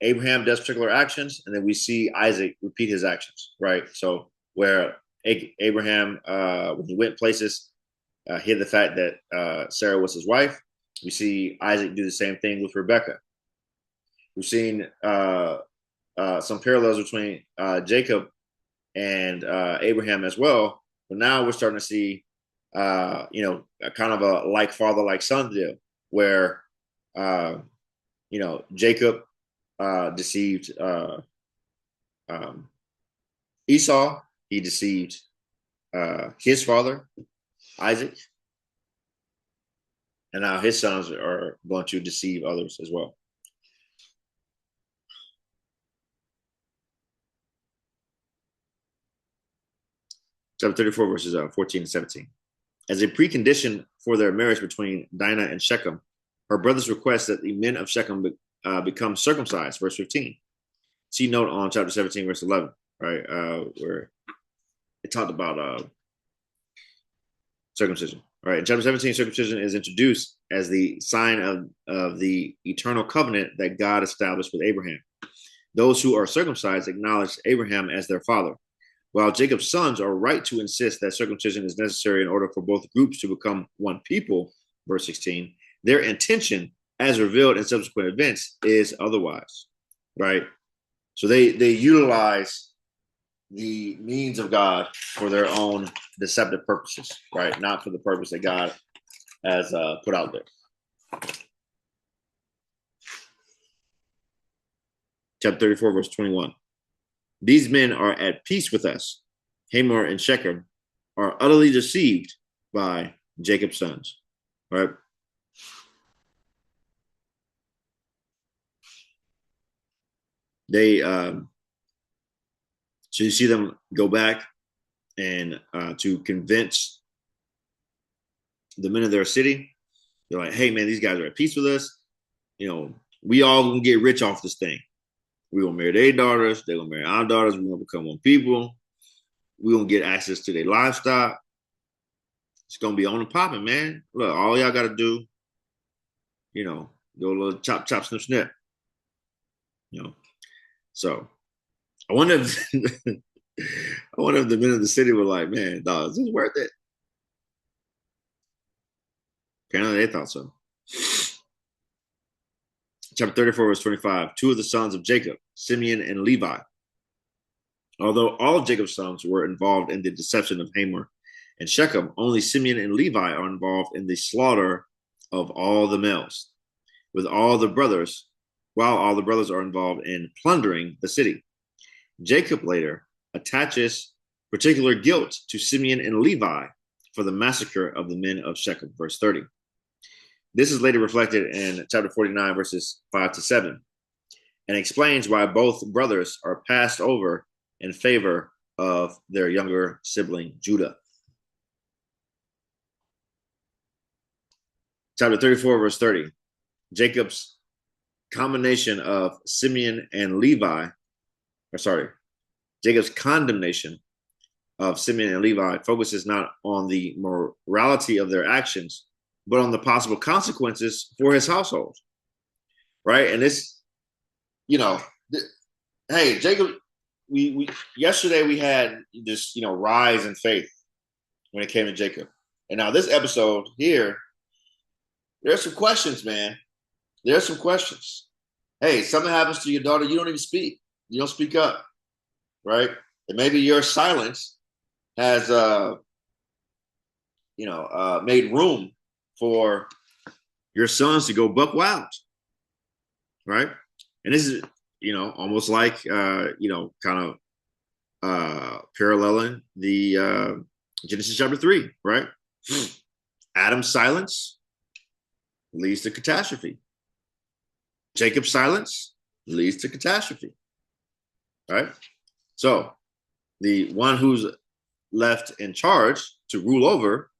A: Abraham does particular actions, and then we see Isaac repeat his actions, right? So where Abraham, when he went places, hid the fact that Sarah was his wife. We see Isaac do the same thing with Rebecca. We've seen some parallels between Jacob and Abraham as well. But now we're starting to see, a kind of a like father, like son deal, where Jacob deceived Esau. He deceived his father, Isaac, and now his sons are going to deceive others as well. Chapter 34, verses 14 and 17. As a precondition for their marriage between Dinah and Shechem, her brothers request that the men of Shechem become circumcised, verse 15. See note on chapter 17, verse 11, right, where it talked about circumcision. All right, in chapter 17, circumcision is introduced as the sign of the eternal covenant that God established with Abraham. Those who are circumcised acknowledge Abraham as their father, while Jacob's sons are right to insist that circumcision is necessary in order for both groups to become one people, verse 16. Their intention, as revealed in subsequent events, is otherwise, right? So they utilize the means of God for their own deceptive purposes, right? Not for the purpose that God has put out there. Chapter 34, verse 21. These men are at peace with us. Hamor and Shechem are utterly deceived by Jacob's sons, right? They, so you see them go back and to convince the men of their city. They're like, hey, man, these guys are at peace with us. You know, we all gonna get rich off this thing. We're gonna marry their daughters, they're gonna marry our daughters, we're gonna become one people, we're gonna get access to their livestock. It's gonna be on and popping, man. Look, all y'all gotta do, you know, go a little chop, chop, snip, snip. You know. So I wonder if I wonder if the men of the city were like, man, dog, is this worth it? Apparently they thought so. Chapter 34, verse 25. Two of the sons of Jacob, Simeon and Levi. Although all of Jacob's sons were involved in the deception of Hamor and Shechem, only Simeon and Levi are involved in the slaughter of all the males, with all the brothers, while all the brothers are involved in plundering the city. Jacob later attaches particular guilt to Simeon and Levi for the massacre of the men of Shechem, verse 30. This is later reflected in chapter 49, verses 5 to 7, and explains why both brothers are passed over in favor of their younger sibling, Judah. Chapter 34, verse 30. Jacob's combination of Simeon and Levi, Jacob's condemnation of Simeon and Levi focuses not on the morality of their actions, but on the possible consequences for his household, right? And this, you know, hey, Jacob, we yesterday we had this, you know, rise in faith when it came to Jacob. And now this episode here, there's some questions, man. There's some questions. Hey, something happens to your daughter, you don't even speak. You don't speak up, right? And maybe your silence has, made room for your sons to go buck wild, right? And this is, you know, almost like, kind of paralleling the Genesis chapter 3, right? Adam's silence leads to catastrophe. Jacob's silence leads to catastrophe, right? So the one who's left in charge to rule over,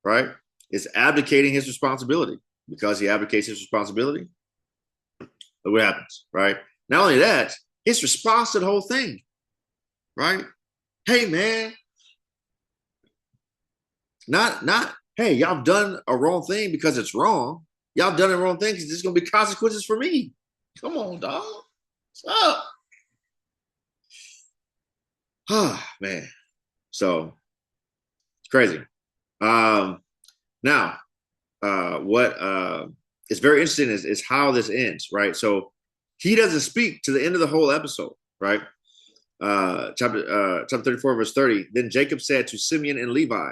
A: right, is abdicating his responsibility. Because he abdicates his responsibility, look what happens, right? Not only that, his response to the whole thing, right? Hey, man, not, hey, y'all done a wrong thing because it's wrong. Y'all done a wrong thing because there's going to be consequences for me. Come on, dog. What's up? Ah, man. So it's crazy. Now, what is very interesting is how this ends, right? So he doesn't speak to the end of the whole episode, right? Chapter 34, verse 30. Then Jacob said to Simeon and Levi,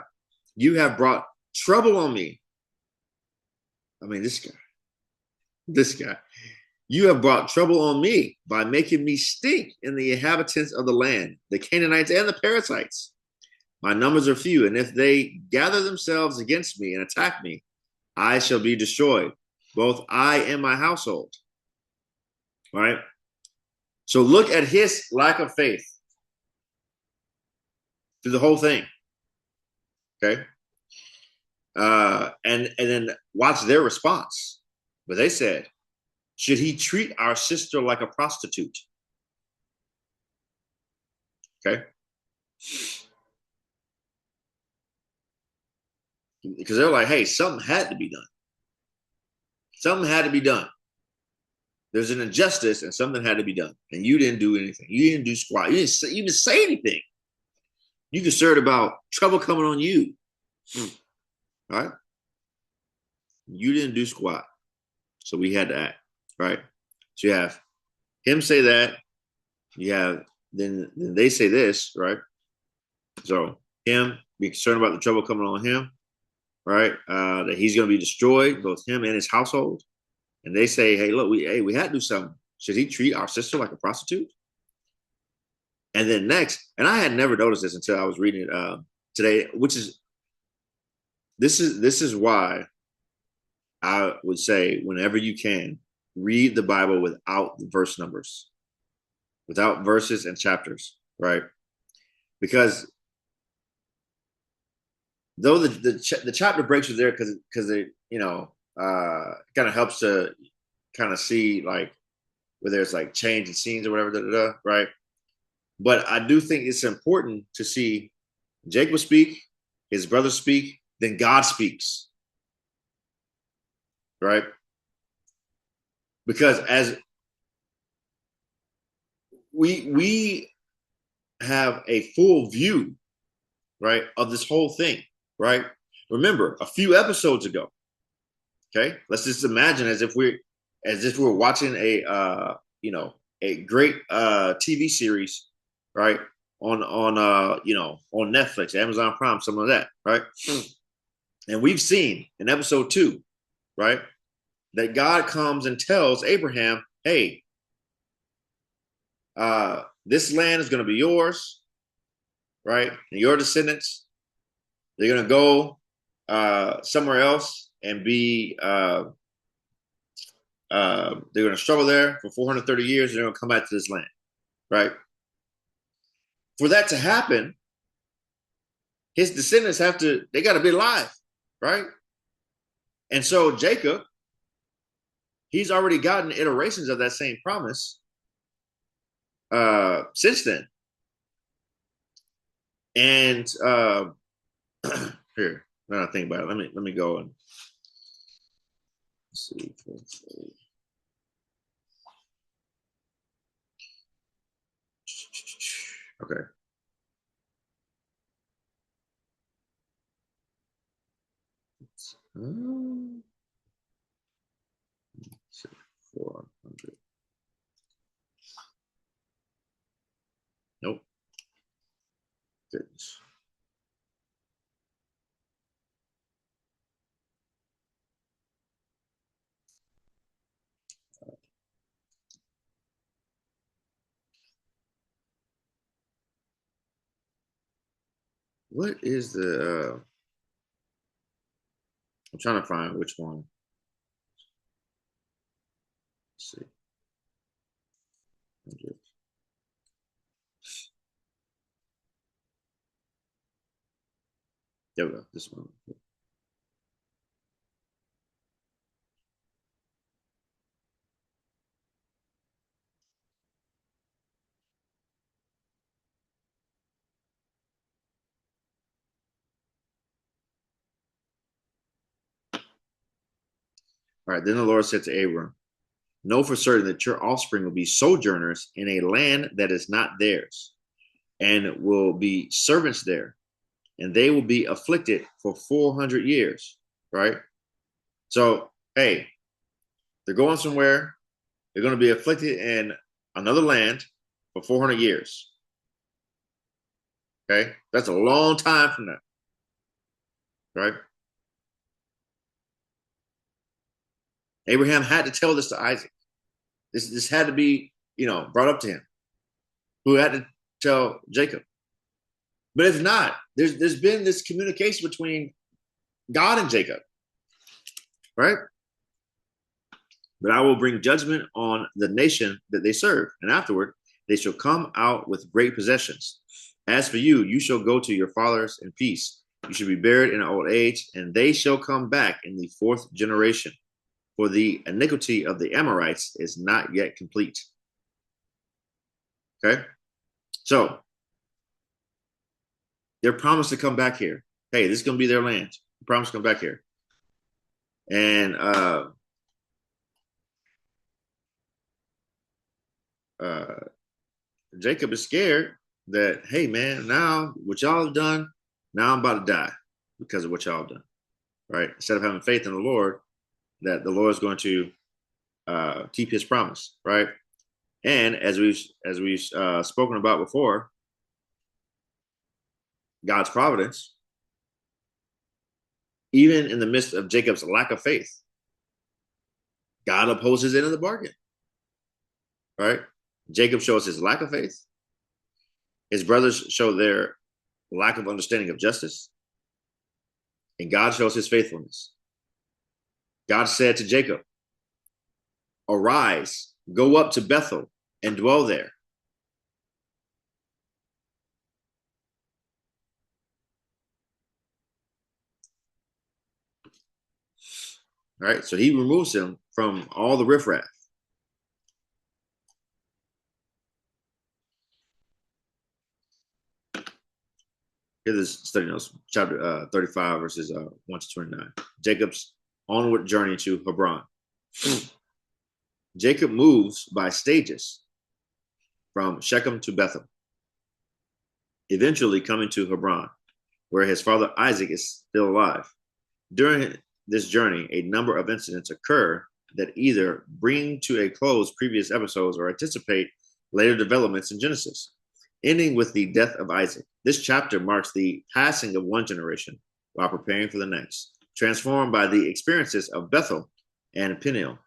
A: you have brought trouble on me. I mean, this guy. You have brought trouble on me by making me stink in the inhabitants of the land, the Canaanites and the Perizzites. My numbers are few, and if they gather themselves against me and attack me, I shall be destroyed, both I and my household. All right? So look at his lack of faith through the whole thing. Okay? And then watch their response. But they said, should he treat our sister like a prostitute? Okay. Because they're like, hey, something had to be done. Something had to be done. There's an injustice and something had to be done. And you didn't do anything. You didn't do squat. You didn't say anything. You concerned about trouble coming on you. Right? You didn't do squat. So we had to act. Right? So you have him say that. You have then they say this, right? So him be concerned about the trouble coming on him, right? That he's going to be destroyed, both him and his household. And they say, hey, look, we had to do something. Should he treat our sister like a prostitute? And then next, and I had never noticed this until I was reading it today, which is this is why I would say whenever you can read the Bible without the verse numbers, without verses and chapters, right? Because though the chapter breaks are there because it kind of helps to kind of see like where there's like change in scenes or whatever, right? But I do think it's important to see Jacob speak, his brother speak, then God speaks, right? Because as we have a full view, right, of this whole thing, right? Remember, a few episodes ago, okay, let's just imagine as if we're watching a great TV series, right, on Netflix, Amazon Prime, something like that, right? And we've seen in episode 2, right, that God comes and tells Abraham, hey, this land is going to be yours, right? And your descendants, they're going to go somewhere else and be, they're going to struggle there for 430 years, and they're going to come back to this land, right? For that to happen, his descendants they got to be alive, right? And so Jacob, he's already gotten iterations of that same promise since then. And here, when I think about it, let me go and see. Okay. Um, 400. Nope. Goodness. What is the? I'm trying to find which one. Let's see. 100. There we go. This one. All right. Then the Lord said to Abram, know for certain that your offspring will be sojourners in a land that is not theirs, and will be servants there, and they will be afflicted for 400 years, right? So, hey, they're going somewhere. They're going to be afflicted in another land for 400 years. Okay? That's a long time from now, right? Abraham had to tell this to Isaac. This had to be, brought up to him, who had to tell Jacob. But if not, there's been this communication between God and Jacob, right? But I will bring judgment on the nation that they serve, and afterward they shall come out with great possessions. As for you, you shall go to your fathers in peace. You shall be buried in old age, and they shall come back in the 4th generation. for the iniquity of the Amorites is not yet complete. Okay? So they're promised to come back here. Hey, this is going to be their land. They promised to come back here. And Jacob is scared that, hey, man, now what y'all have done, now I'm about to die because of what y'all have done, right? Instead of having faith in the Lord, that the Lord is going to keep his promise, right? And as we've spoken about before, God's providence, even in the midst of Jacob's lack of faith, God upholds his end of the bargain, right? Jacob shows his lack of faith. His brothers show their lack of understanding of justice, and God shows his faithfulness. God said to Jacob, arise, go up to Bethel and dwell there. All right, so he removes him from all the riffraff. Here's this study notes, chapter 35, verses 1 to 29. Jacob's onward journey to Hebron. Jacob moves by stages from Shechem to Bethel, eventually coming to Hebron, where his father Isaac is still alive. During this journey, a number of incidents occur that either bring to a close previous episodes or anticipate later developments in Genesis, ending with the death of Isaac. This chapter marks the passing of one generation while preparing for the next, transformed by the experiences of Bethel and Peniel.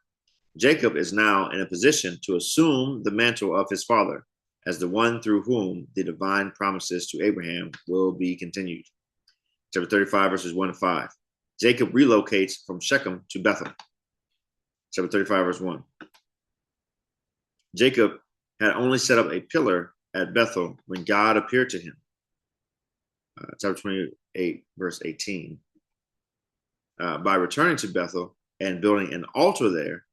A: Jacob is now in a position to assume the mantle of his father as the one through whom the divine promises to Abraham will be continued. Chapter 35, verses 1 to 5. Jacob relocates from Shechem to Bethel. Chapter 35, verse 1. Jacob had only set up a pillar at Bethel when God appeared to him. Chapter 28, verse 18. By returning to Bethel and building an altar there,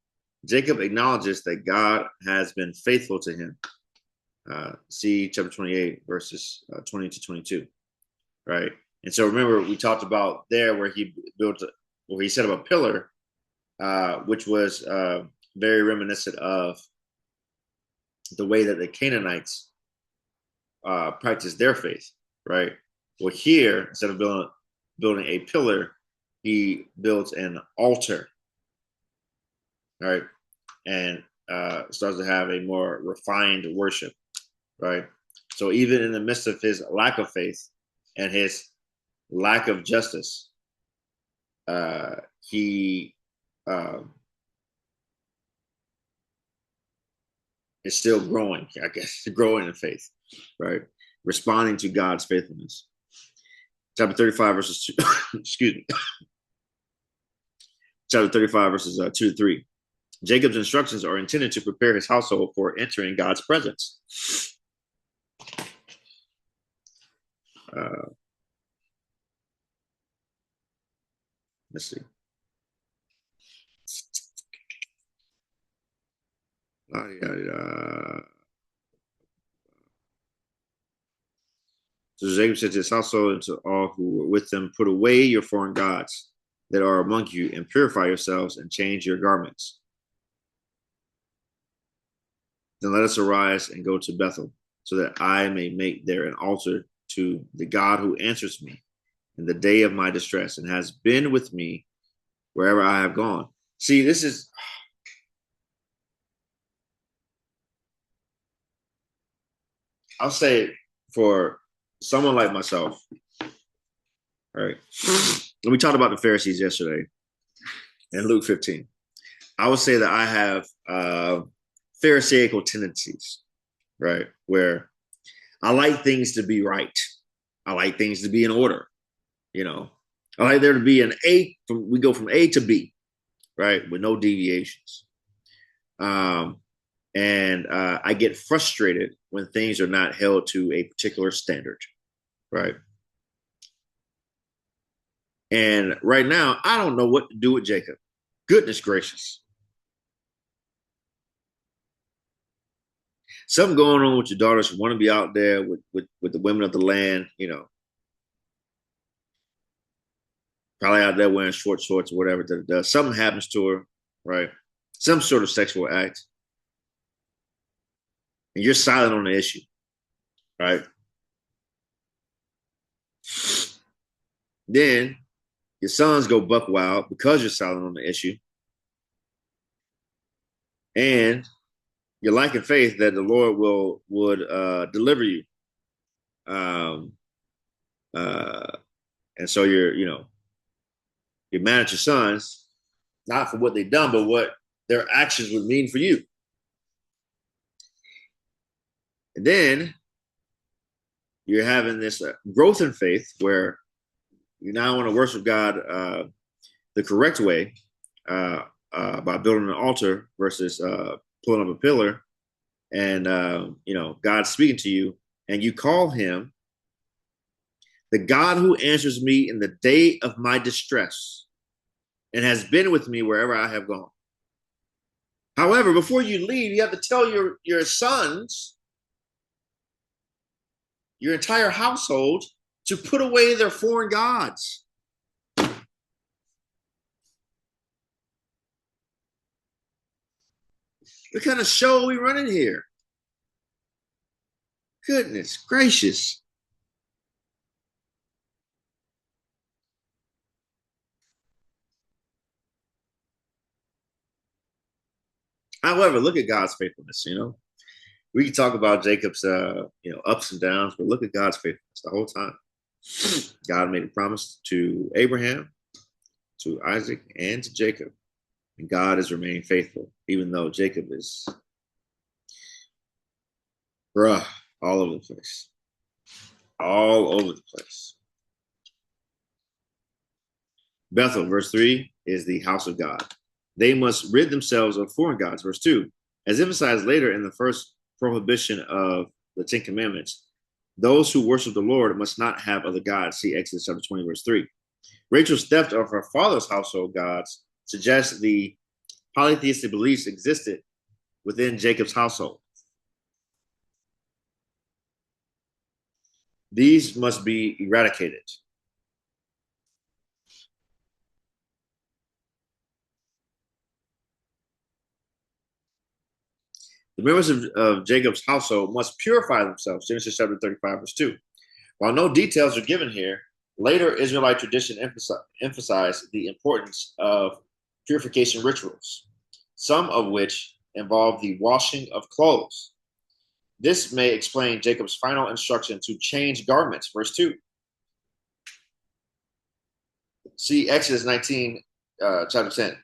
A: Jacob acknowledges that God has been faithful to him. See chapter 28, verses 20 to 22, right? And so remember, we talked about there where he set up a pillar, which was very reminiscent of the way that the Canaanites practiced their faith, right? Well, here, instead of building a pillar, he builds an altar, right? And starts to have a more refined worship, right? So even in the midst of his lack of faith and his lack of justice, he is still growing, I guess, growing in faith, right? Responding to God's faithfulness. Chapter 35, verses 2, excuse me. Chapter 35, verses 2 to 3. Jacob's instructions are intended to prepare his household for entering God's presence. Let's see. So Jacob said to his household and to all who were with them, put away your foreign gods that are among you and purify yourselves and change your garments. Then let us arise and go to Bethel, so that I may make there an altar to the God who answers me in the day of my distress and has been with me wherever I have gone. See, this is, I'll say for someone like myself, right? And we talked about the Pharisees yesterday in Luke 15. I would say that I have Pharisaical tendencies, right? Where I like things to be right. I like things to be in order. You know, I like there to be an A. We go from A to B, right, with no deviations. And I get frustrated when things are not held to a particular standard, right? And right now, I don't know what to do with Jacob. Goodness gracious. Something going on with your daughters who want to be out there with the women of the land, probably out there wearing short shorts or whatever. Something happens to her, right? Some sort of sexual act, and you're silent on the issue, right? Then your sons go buck wild because you're silent on the issue, and you're lacking faith that the Lord would deliver you. Um, uh, and so you're mad at your sons, not for what they've done, but what their actions would mean for you. And then you're having this growth in faith where you now want to worship God the correct way by building an altar versus pulling up a pillar. And, God's speaking to you, and you call him the God who answers me in the day of my distress and has been with me wherever I have gone. However, before you leave, you have to tell your sons, your entire household, to put away their foreign gods. What kind of show are we running here? Goodness gracious. However, look at God's faithfulness, We can talk about Jacob's ups and downs, but look at God's faithfulness the whole time. God made a promise to Abraham, to Isaac, and to Jacob. And God has remained faithful, even though Jacob is all over the place. All over the place. Bethel, verse 3, is the house of God. They must rid themselves of foreign gods, verse 2. As emphasized later in the first prohibition of the Ten Commandments, those who worship the Lord must not have other gods. See Exodus chapter 20, verse 3. Rachel's theft of her father's household gods suggests the polytheistic beliefs existed within Jacob's household. These must be eradicated. The members of Jacob's household must purify themselves. Genesis chapter 35, verse 2. While no details are given here, later Israelite tradition emphasized the importance of purification rituals, some of which involve the washing of clothes. This may explain Jacob's final instruction to change garments, verse 2. See Exodus 19, chapter 10.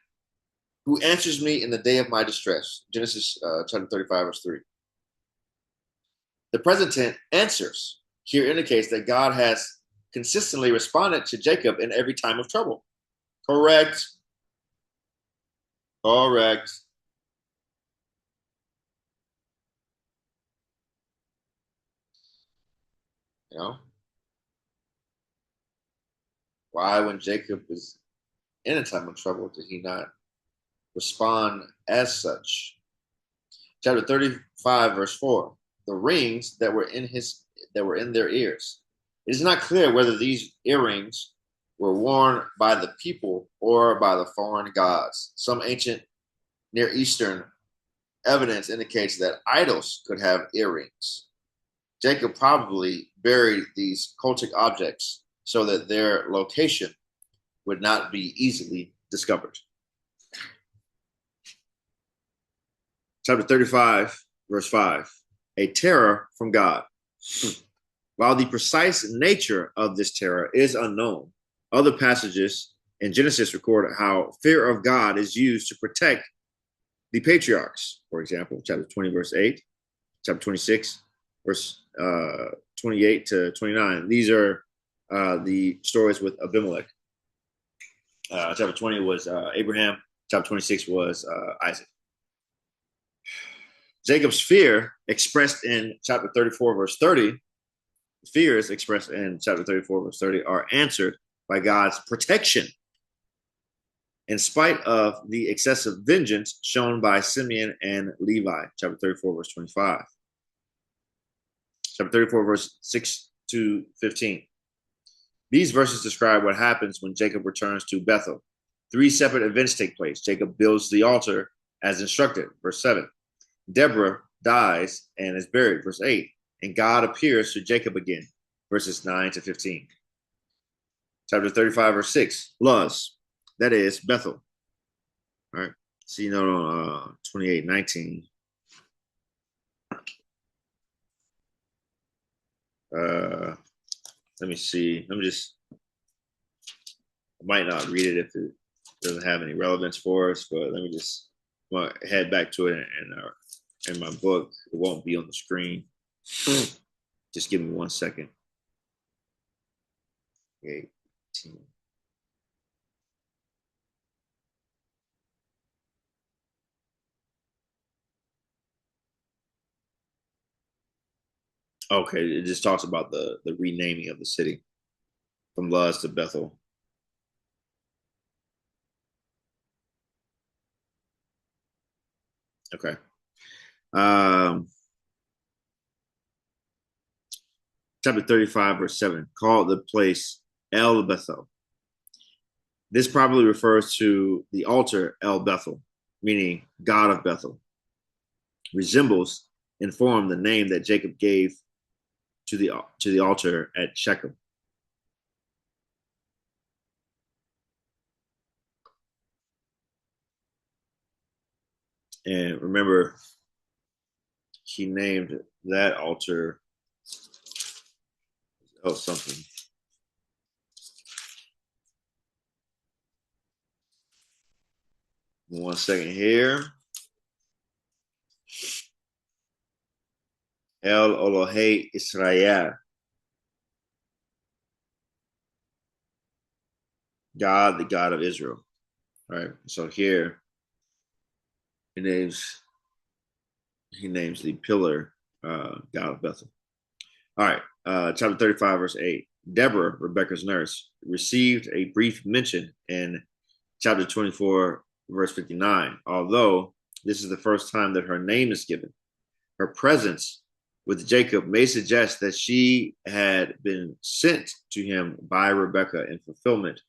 A: Who answers me in the day of my distress? Genesis chapter 35, verse 3. The present tense answers here indicates that God has consistently responded to Jacob in every time of trouble. Correct. Correct. Why, when Jacob is in a time of trouble, did he not respond as such? Chapter 35, verse 4. The rings that were in their ears. It is not clear whether these earrings were worn by the people or by the foreign gods. Some ancient Near Eastern evidence indicates that idols could have earrings. Jacob probably buried these cultic objects so that their location would not be easily discovered. Chapter 35, verse 5. A terror from God. While the precise nature of this terror is unknown, other passages in Genesis record how fear of God is used to protect the patriarchs. For example, chapter 20, verse 8, chapter 26, verse 28 to 29. These are the stories with Abimelech. Chapter 20 was Abraham. Chapter 26 was Isaac. Jacob's fear expressed in chapter 34, verse 30, fears expressed in chapter 34, verse 30 are answered by God's protection. in spite of the excessive vengeance shown by Simeon and Levi, chapter 34, verse 25. Chapter 34, verse 6 to 15. These verses describe what happens when Jacob returns to Bethel. 3 separate events take place. Jacob builds the altar as instructed, verse 7. Deborah dies and is buried, verse 8. And God appears to Jacob again, verses 9 to 15. Chapter 35, verse 6, Luz, that is Bethel. All right. See, note on 28:19. Let me see. I might not read it if it doesn't have any relevance for us, but let me just head back to it in my book. It won't be on the screen. Just give me 1 second. 18. Okay, it just talks about the renaming of the city from Luz to Bethel. Okay. Chapter 35, verse 7, called the place El Bethel. This probably refers to the altar El Bethel, meaning God of Bethel. Resembles in form the name that Jacob gave to the altar at Shechem. And remember, he named that altar something. One second here. El Elohei Israel. God, the God of Israel. All right. So here he names the pillar God of Bethel. All right. Chapter 35, verse 8. Deborah, Rebecca's nurse, received a brief mention in chapter 24, verse 59, although this is the first time that her name is given. Her presence with Jacob may suggest that she had been sent to him by Rebecca in fulfillment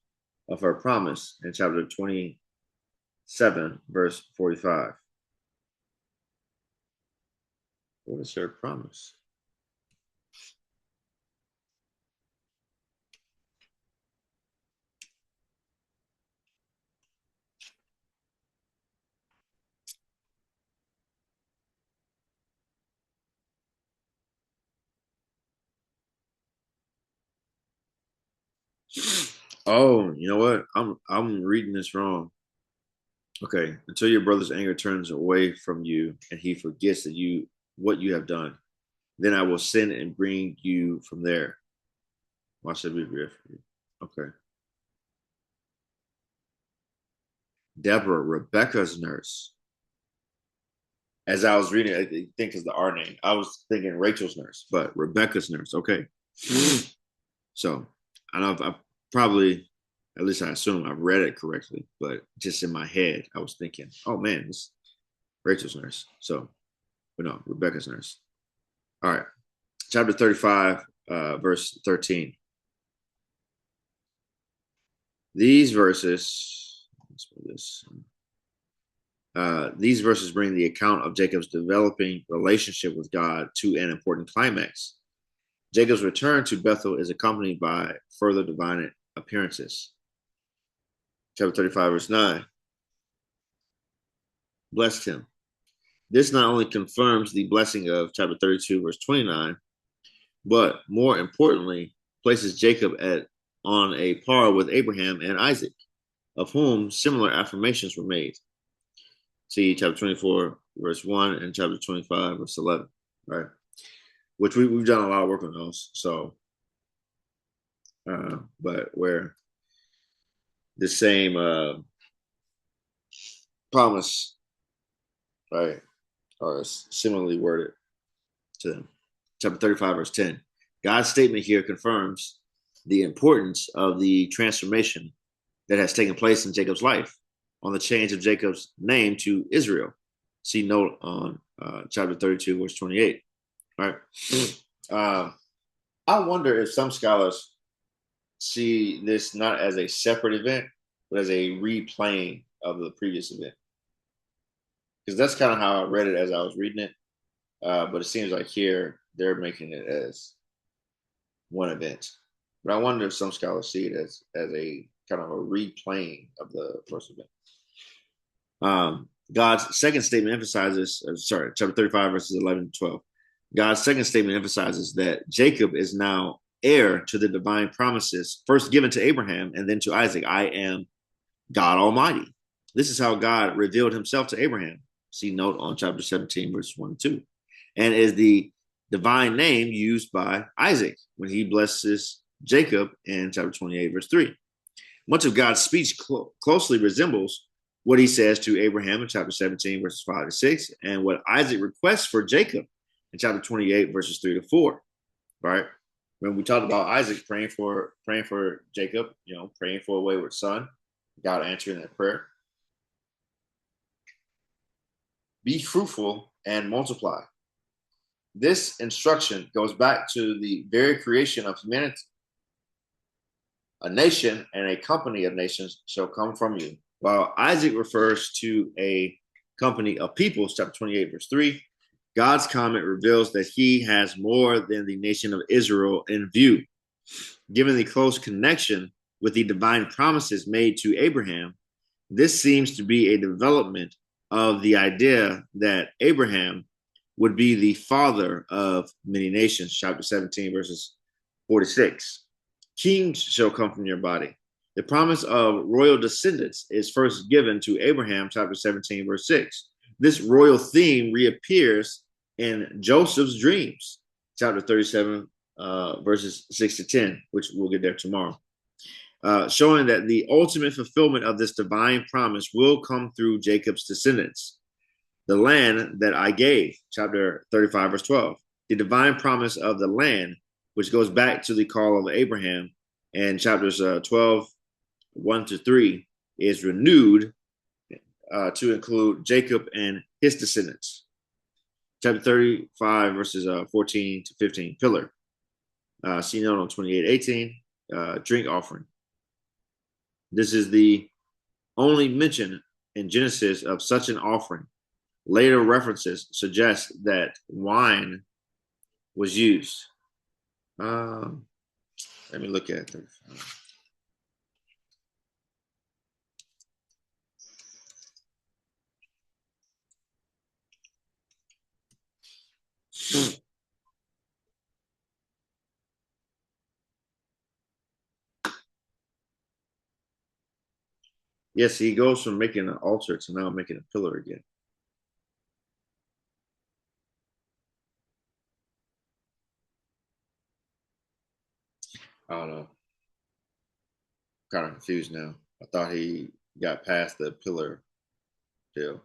A: of her promise in chapter 27, verse 45. What is her promise? Oh, you know what? I'm reading this wrong. Okay, until your brother's anger turns away from you and he forgets what you have done, then I will send and bring you from there. Why should we be? Okay. Deborah, Rebecca's nurse. As I was reading, I think is the R name. I was thinking Rachel's nurse, but Rebecca's nurse. Okay. So I know I've probably, at least I assume I've read it correctly, but just in my head, I was thinking, oh man, this is Rachel's nurse. So, but no, Rebecca's nurse. All right. Chapter 35, verse 13. These verses, these verses bring the account of Jacob's developing relationship with God to an important climax. Jacob's return to Bethel is accompanied by further divine appearances. Chapter 35, verse 9. Blessed him. This not only confirms the blessing of chapter 32, verse 29, but more importantly, places Jacob on a par with Abraham and Isaac, of whom similar affirmations were made. See chapter 24, verse 1, and chapter 25, verse 11, right? Which we've done a lot of work on those. So, but where the same promise, right, are similarly worded to them. Chapter 35, verse 10. God's statement here confirms the importance of the transformation that has taken place in Jacob's life. on the change of Jacob's name to Israel. See note on chapter 32, verse 28. All right. I wonder if some scholars see this not as a separate event, but as a replaying of the previous event. Because that's kind of how I read it as I was reading it. But it seems like here they're making it as one event. But I wonder if some scholars see it as a kind of a replaying of the first event. God's second statement emphasizes, chapter 35, verses 11 to 12. God's second statement emphasizes that Jacob is now heir to the divine promises first given to Abraham and then to Isaac. I am God Almighty. This is how God revealed himself to Abraham. See note on chapter 17, verses 1 and 2. And is the divine name used by Isaac when he blesses Jacob in chapter 28, verse 3. Much of God's speech closely resembles what he says to Abraham in chapter 17, verses 5 to 6, and what Isaac requests for Jacob in chapter 28, verses 3 to 4. Right? When we talked about Isaac praying for Jacob, praying for a wayward son, God answering that prayer. Be fruitful and multiply. This instruction goes back to the very creation of humanity. A nation and a company of nations shall come from you. While Isaac refers to a company of peoples, chapter 28, verse 3, God's comment reveals that he has more than the nation of Israel in view. Given the close connection with the divine promises made to Abraham, this seems to be a development of the idea that Abraham would be the father of many nations, chapter 17, verses 46. Kings shall come from your body. The promise of royal descendants is first given to Abraham, chapter 17, verse 6. This royal theme reappears in Joseph's dreams, chapter 37, verses 6 to 10, which we'll get there tomorrow, showing that the ultimate fulfillment of this divine promise will come through Jacob's descendants. The land that I gave, chapter 35, verse 12. The divine promise of the land, which goes back to the call of Abraham, and chapters 12, 1 to 3, is renewed to include Jacob and his descendants. Chapter 35, verses 14 to 15, pillar. See note on 28, 18, drink offering. This is the only mention in Genesis of such an offering. Later references suggest that wine was used. Let me look at it. Yes, he goes from making an altar to now making a pillar again. I don't know. Kind of confused now. I thought he got past the pillar deal.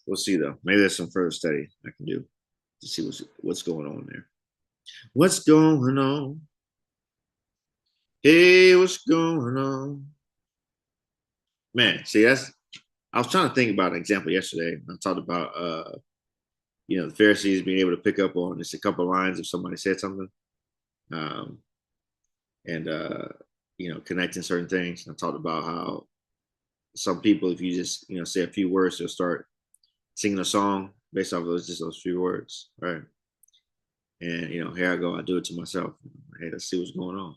A: We'll see though. Maybe there's some further study I can do to see what's going on there. What's going on? Hey, what's going on? Man, see, I was trying to think about an example yesterday. I talked about the Pharisees being able to pick up on just a couple of lines if somebody said something. And connecting certain things. I talked about how some people, if you just say a few words, they'll start singing a song based off of those few words, right? And here I go, I do it to myself. Hey, let's see what's going on.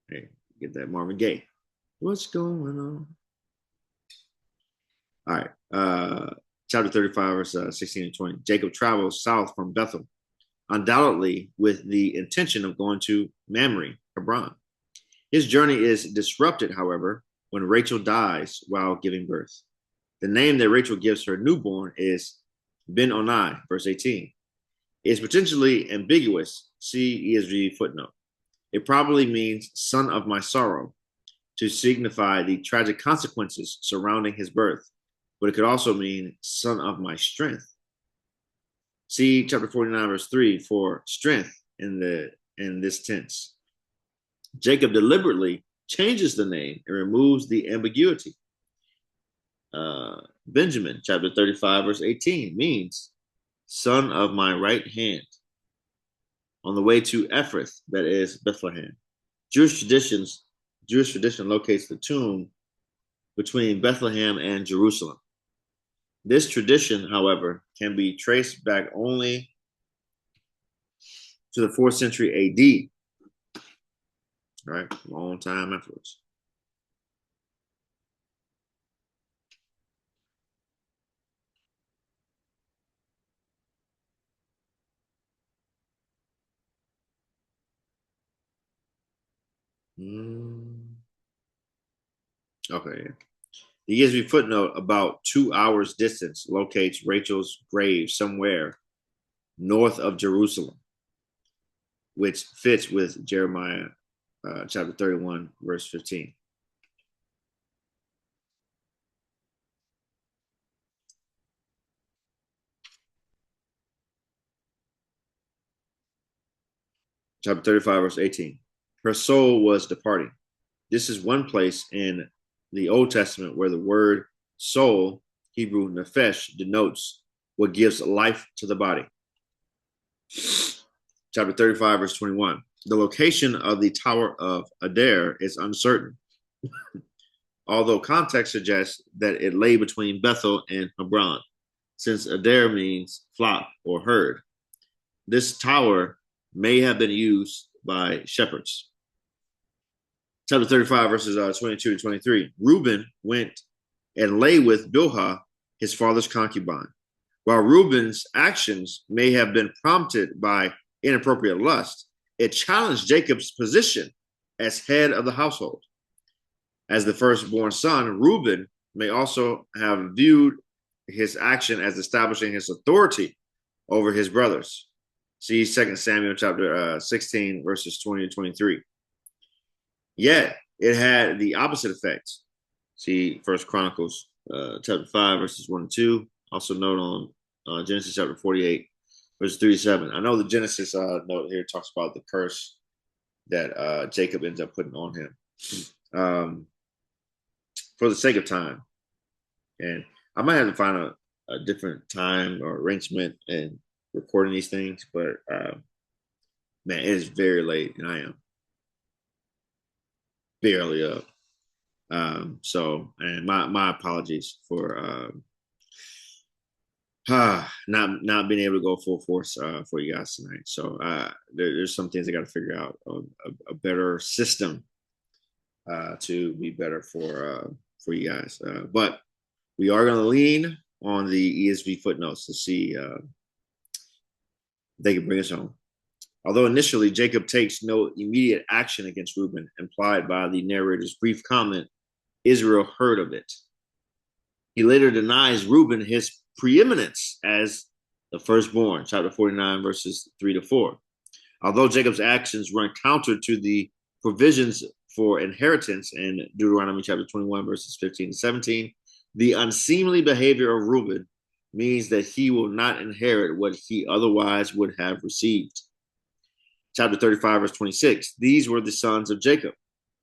A: Hey, get that Marvin Gaye. What's going on? All right, chapter 35, verse 16 and 20. Jacob travels south from Bethel, undoubtedly with the intention of going to Mamre, Hebron. His journey is disrupted, however, when Rachel dies while giving birth. The name that Rachel gives her newborn is Ben-Oni, verse 18. It's potentially ambiguous. See ESV footnote. It probably means son of my sorrow to signify the tragic consequences surrounding his birth, but it could also mean son of my strength. See chapter 49, verse 3 for strength in this tense. Jacob deliberately changes the name and removes the ambiguity. Benjamin, chapter 35, verse 18, means son of my right hand. On the way to Ephrath, that is Bethlehem. Jewish tradition locates the tomb between Bethlehem and Jerusalem. This tradition, however, can be traced back only to the 4th century AD, right? Long time afterwards. Okay. The ESV footnote about 2 hours distance locates Rachel's grave somewhere north of Jerusalem, which fits with Jeremiah chapter 31, verse 15. Chapter 35, verse 18. Her soul was departing. This is one place in the Old Testament where the word soul, Hebrew nefesh, denotes what gives life to the body. Chapter 35, verse 21. The location of the Tower of Adair is uncertain, although context suggests that it lay between Bethel and Hebron, since Adair means flock or herd. This tower may have been used by shepherds. Chapter 35, verses 22 to 23. Reuben went and lay with Bilhah, his father's concubine. While Reuben's actions may have been prompted by inappropriate lust, it challenged Jacob's position as head of the household. As the firstborn son, Reuben may also have viewed his action as establishing his authority over his brothers. See 2 Samuel chapter 16, verses 20 to 23. Yet it had the opposite effect. See 1 Chronicles chapter 5, verses 1 and 2. Also note on Genesis chapter 48, verse 37. I know the Genesis note here talks about the curse that Jacob ends up putting on him. For the sake of time, and I might have to find a different time or arrangement in recording these things, but man, it is very late and I am barely up. So, and my apologies for not being able to go full force for you guys tonight. So there's some things I got to figure out a better system to be better for you guys. But we are going to lean on the ESV footnotes to see if they can bring us home. Although initially Jacob takes no immediate action against Reuben, implied by the narrator's brief comment, Israel heard of it. He later denies Reuben his preeminence as the firstborn, chapter 49, verses 3 to 4. Although Jacob's actions run counter to the provisions for inheritance in Deuteronomy chapter 21, verses 15 to 17, the unseemly behavior of Reuben means that he will not inherit what he otherwise would have received. Chapter 35, verse 26. These were the sons of Jacob,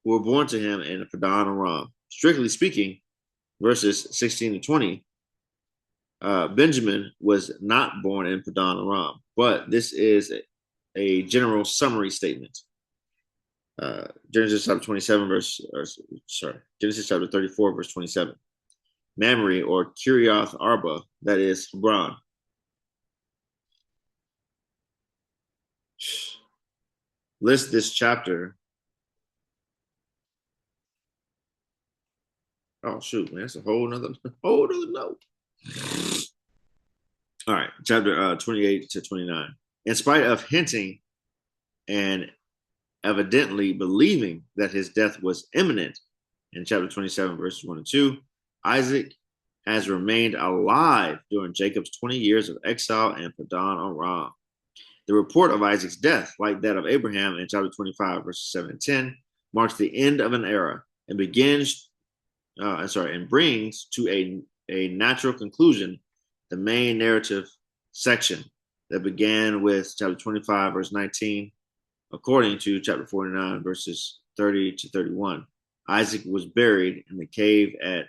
A: who were born to him in Padan Aram. Strictly speaking, verses 16 to 20, Benjamin was not born in Padan Aram, but this is a general summary statement. Genesis chapter 27, Genesis chapter 34, verse 27. Mamre, or Kiriath Arba, that is Hebron. List this chapter. Oh shoot, man, that's a whole nother note. All right, chapter 28 to 29. In spite of hinting and evidently believing that his death was imminent, in chapter 27, verses 1 and 2, Isaac has remained alive during Jacob's 20 years of exile in Padan Aram. The report of Isaac's death, like that of Abraham in chapter 25, verses 7 and 10, marks the end of an era and brings to a natural conclusion the main narrative section that began with chapter 25, verse 19, according to chapter 49, verses 30 to 31. Isaac was buried in the cave at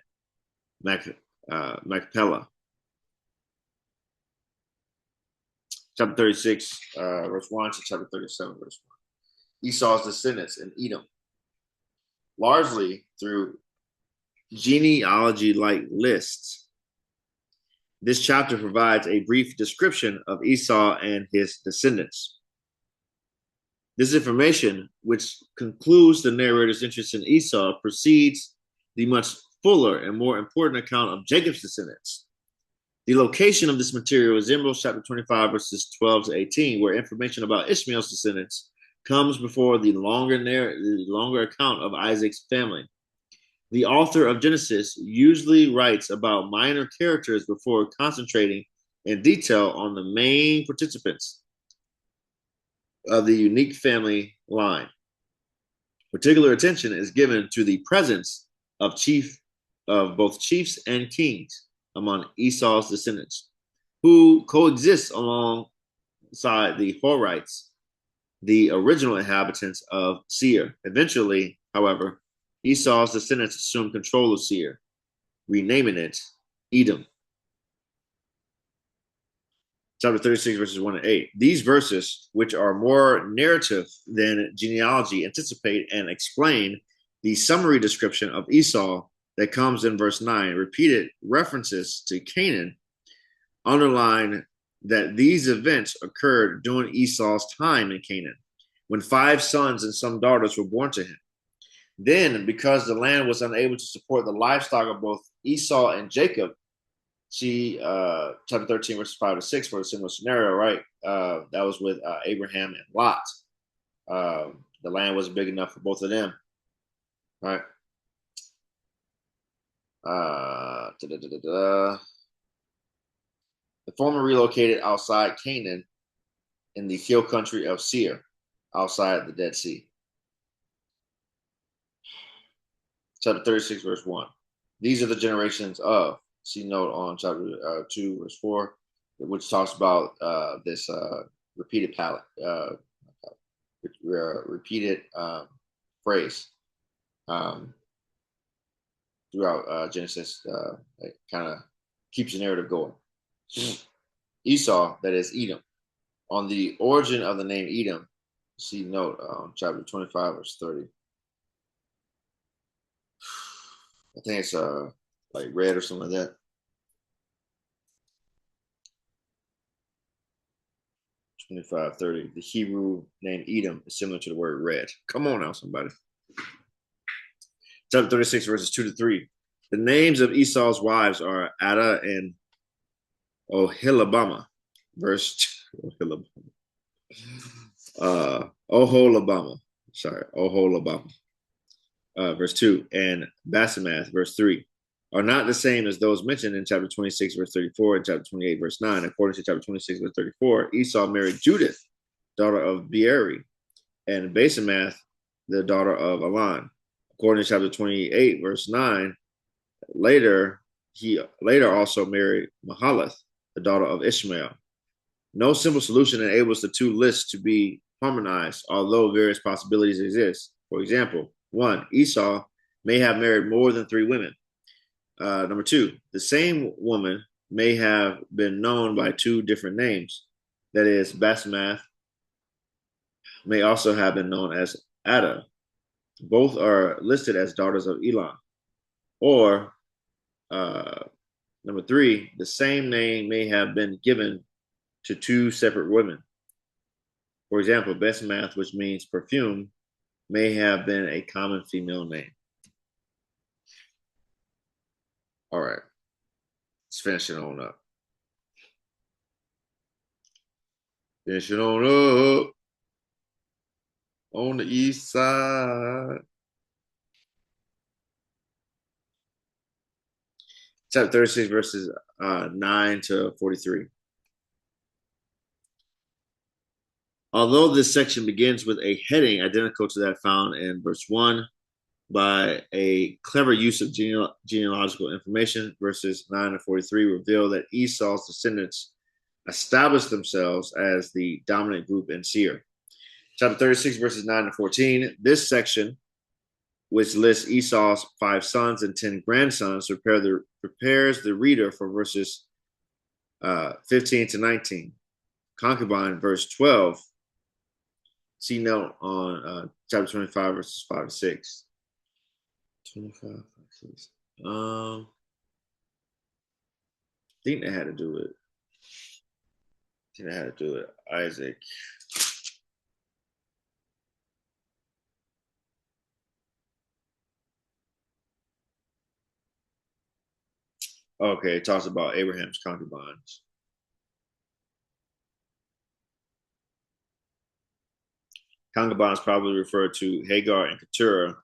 A: Machpelah. Chapter 36, verse 1 to chapter 37, verse 1. Esau's descendants in Edom, largely through genealogy-like lists. This chapter provides a brief description of Esau and his descendants. This information, which concludes the narrator's interest in Esau, precedes the much fuller and more important account of Jacob's descendants. The location of this material is in Romans chapter 25, verses 12 to 18, where information about Ishmael's descendants comes before the longer account of Isaac's family. The author of Genesis usually writes about minor characters before concentrating in detail on the main participants of the unique family line. Particular attention is given to the presence of both chiefs and kings among Esau's descendants, who coexist alongside the Horites, the original inhabitants of Seir. Eventually, however, Esau's descendants assumed control of Seir, renaming it Edom. Chapter 36, verses 1 to 8. These verses, which are more narrative than genealogy, anticipate and explain the summary description of Esau that comes in verse 9. Repeated references to Canaan underline that these events occurred during Esau's time in Canaan, when 5 sons and some daughters were born to him. Then, because the land was unable to support the livestock of both Esau and Jacob, see chapter 13, verses 5 to 6 for a similar scenario, right? That was with Abraham and Lot. The land wasn't big enough for both of them, right? The former relocated outside Canaan in the hill country of Seir, outside the Dead Sea. Chapter 36, verse 1. These are the generations of, see note on chapter 2, verse 4, which talks about this repeated repeated phrase throughout Genesis. It kind of keeps the narrative going. Esau, that is Edom. On the origin of the name Edom, see note chapter 25, verse 30. I think it's like red or something like that. 25:30. The Hebrew name Edom is similar to the word red. Come on now, somebody. Chapter 36, verses 2 to 3. The names of Esau's wives are Adah and Oholibamah. Verse 2. Oholibamah. Oholibamah. Verse 2. And Basemath, verse 3. Are not the same as those mentioned in chapter 26, verse 34, and chapter 28, verse 9. According to chapter 26, verse 34, Esau married Judith, daughter of Beeri, and Basemath, the daughter of Elon. According to chapter 28, verse 9, he also married Mahalath, the daughter of Ishmael. No simple solution enables the two lists to be harmonized, although various possibilities exist. For example, 1, Esau may have married more than 3 women. Number 2, the same woman may have been known by 2 different names. That is, Basemath may also have been known as Adah. Both are listed as daughters of Elon. Or number 3, the same name may have been given to 2 separate women. For example, Basemath, which means perfume, may have been a common female name. All right, let's finish it on up. Finish it on up on the east side. Chapter 36, verses 9 to 43. Although this section begins with a heading identical to that found in verse 1, by a clever use of genealogical information, verses 9 to 43 reveal that Esau's descendants established themselves as the dominant group in Seir. Chapter 36, verses 9 to 14. This section which lists Esau's 5 sons and 10 grandsons, prepares the reader for verses 15 to 19. Concubine, verse 12. See note on chapter 25, verses 5 to 6. 25, 5, 6. I think they had to do it. Isaac. Okay, it talks about Abraham's concubines. Concubines probably refer to Hagar and Keturah,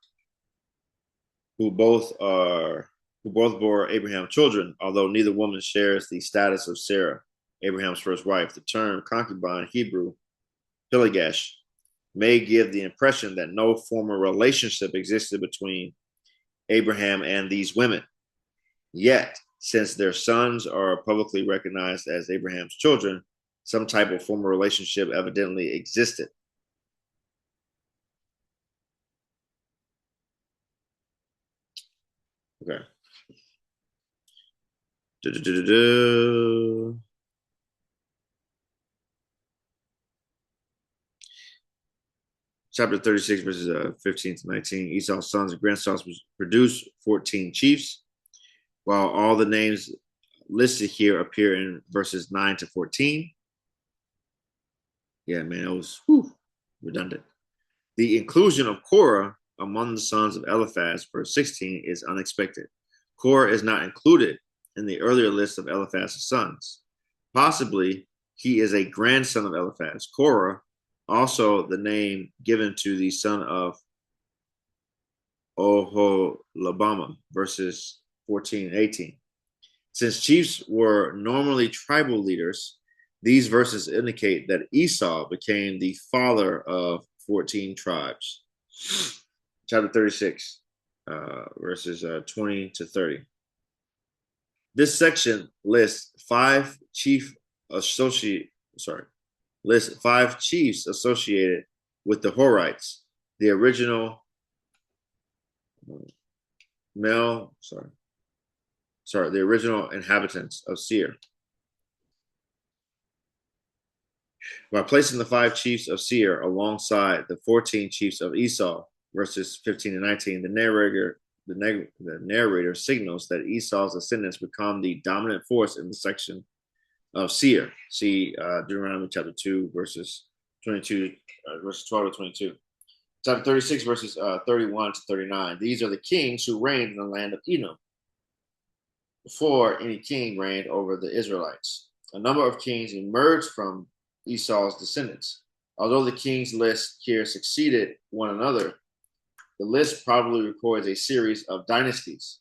A: who both bore Abraham children, although neither woman shares the status of Sarah, Abraham's first wife. The term concubine, Hebrew, Pilegesh, may give the impression that no formal relationship existed between Abraham and these women. Yet, since their sons are publicly recognized as Abraham's children, some type of formal relationship evidently existed. Okay. Chapter 36, verses 15 to 19. Esau's sons and grandsons produced 14 chiefs, while all the names listed here appear in verses 9 to 14. Yeah, man, it was redundant. The inclusion of Korah among the sons of Eliphaz, verse 16, is unexpected. Korah is not included in the earlier list of Eliphaz's sons. Possibly he is a grandson of Eliphaz. Korah, also the name given to the son of Oholabama, verses 14 and 18. Since chiefs were normally tribal leaders, these verses indicate that Esau became the father of 14 tribes. Chapter 36, verses 20 to 30. This section lists five chiefs associated with the Horites, the original the original inhabitants of Seir. By placing the 5 chiefs of Seir alongside the 14 chiefs of Esau, verses 15 and 19, the narrator signals that Esau's descendants become the dominant force in the section of Seir. See Deuteronomy chapter 2, verses 22, verses 12 to 22. Chapter 36, verses 31 to 39. These are the kings who reigned in the land of Edom before any king reigned over the Israelites. A number of kings emerged from Esau's descendants. Although the kings list here succeeded one another, the list probably records a series of dynasties,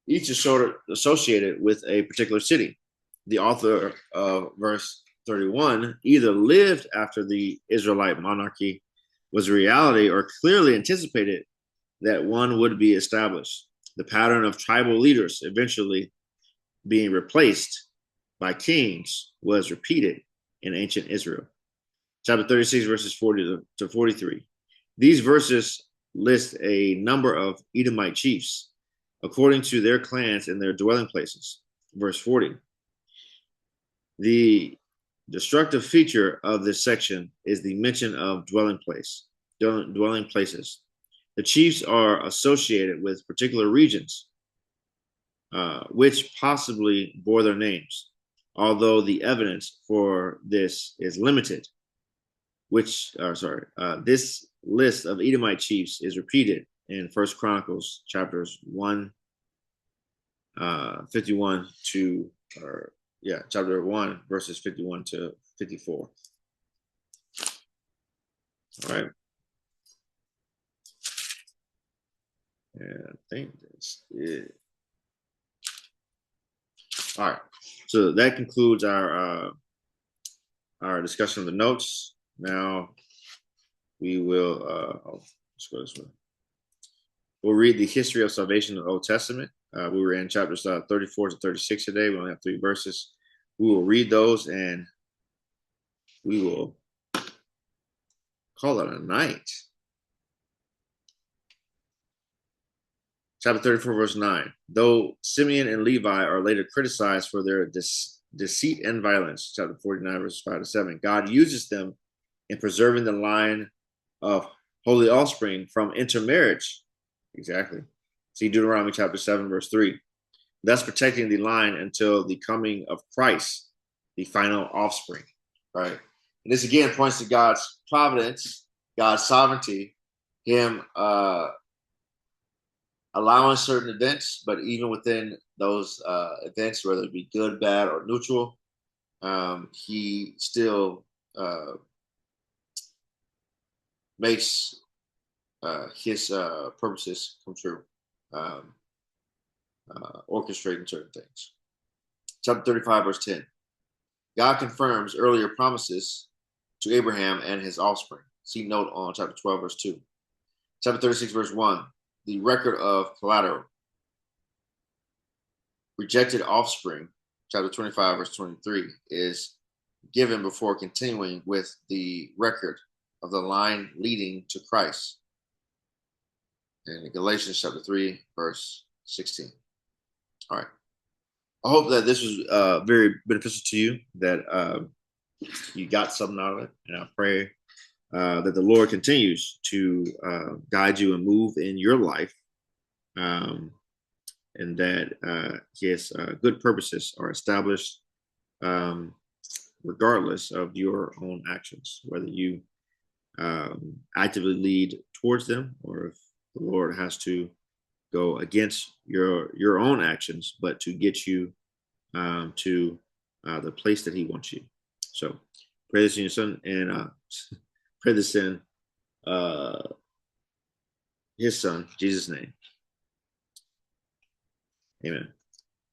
A: each associated with a particular city. The author of verse 31 either lived after the Israelite monarchy was a reality or clearly anticipated that one would be established. The pattern of tribal leaders eventually being replaced by kings was repeated in ancient Israel. Chapter 36, verses 40 to 43. These verses list a number of Edomite chiefs according to their clans and their dwelling places. Verse 40. The destructive feature of this section is the mention of dwelling places. The chiefs are associated with particular regions, which possibly bore their names, although the evidence for this is limited. This list of Edomite chiefs is repeated in First Chronicles chapters 51 to chapter 1, verses 51 to 54. All right. And I think that's it. All right. So that concludes our discussion of the notes. Now we will let's go this way. We'll read the history of salvation in the Old Testament. We were in chapters 34 to 36 today. We only have 3 verses. We will read those and we will call it a night. Chapter 34, verse 9. Though Simeon and Levi are later criticized for their deceit and violence, chapter 49, verses 5 to 7, God uses them in preserving the line of holy offspring from intermarriage. Exactly. See Deuteronomy chapter 7, verse 3. Thus protecting the line until the coming of Christ, the final offspring. Right. And this again points to God's providence, God's sovereignty, Him allowing certain events, but even within those events, whether it be good, bad, or neutral, He still makes His purposes come true, orchestrating certain things. Chapter 35, verse 10. God confirms earlier promises to Abraham and his offspring. See note on chapter 12, verse 2. Chapter 36, verse 1. The record of collateral. Rejected offspring, chapter 25, verse 23, is given before continuing with the record of the line leading to Christ. And in Galatians chapter 3, verse 16. All right. I hope that this was very beneficial to you, that you got something out of it. And I pray that the Lord continues to guide you and move in your life, and that His good purposes are established regardless of your own actions, whether you actively lead towards them or if the Lord has to go against your own actions, but to get you to the place that He wants you. So pray this in your Son, and pray this in His Son, Jesus' name. Amen.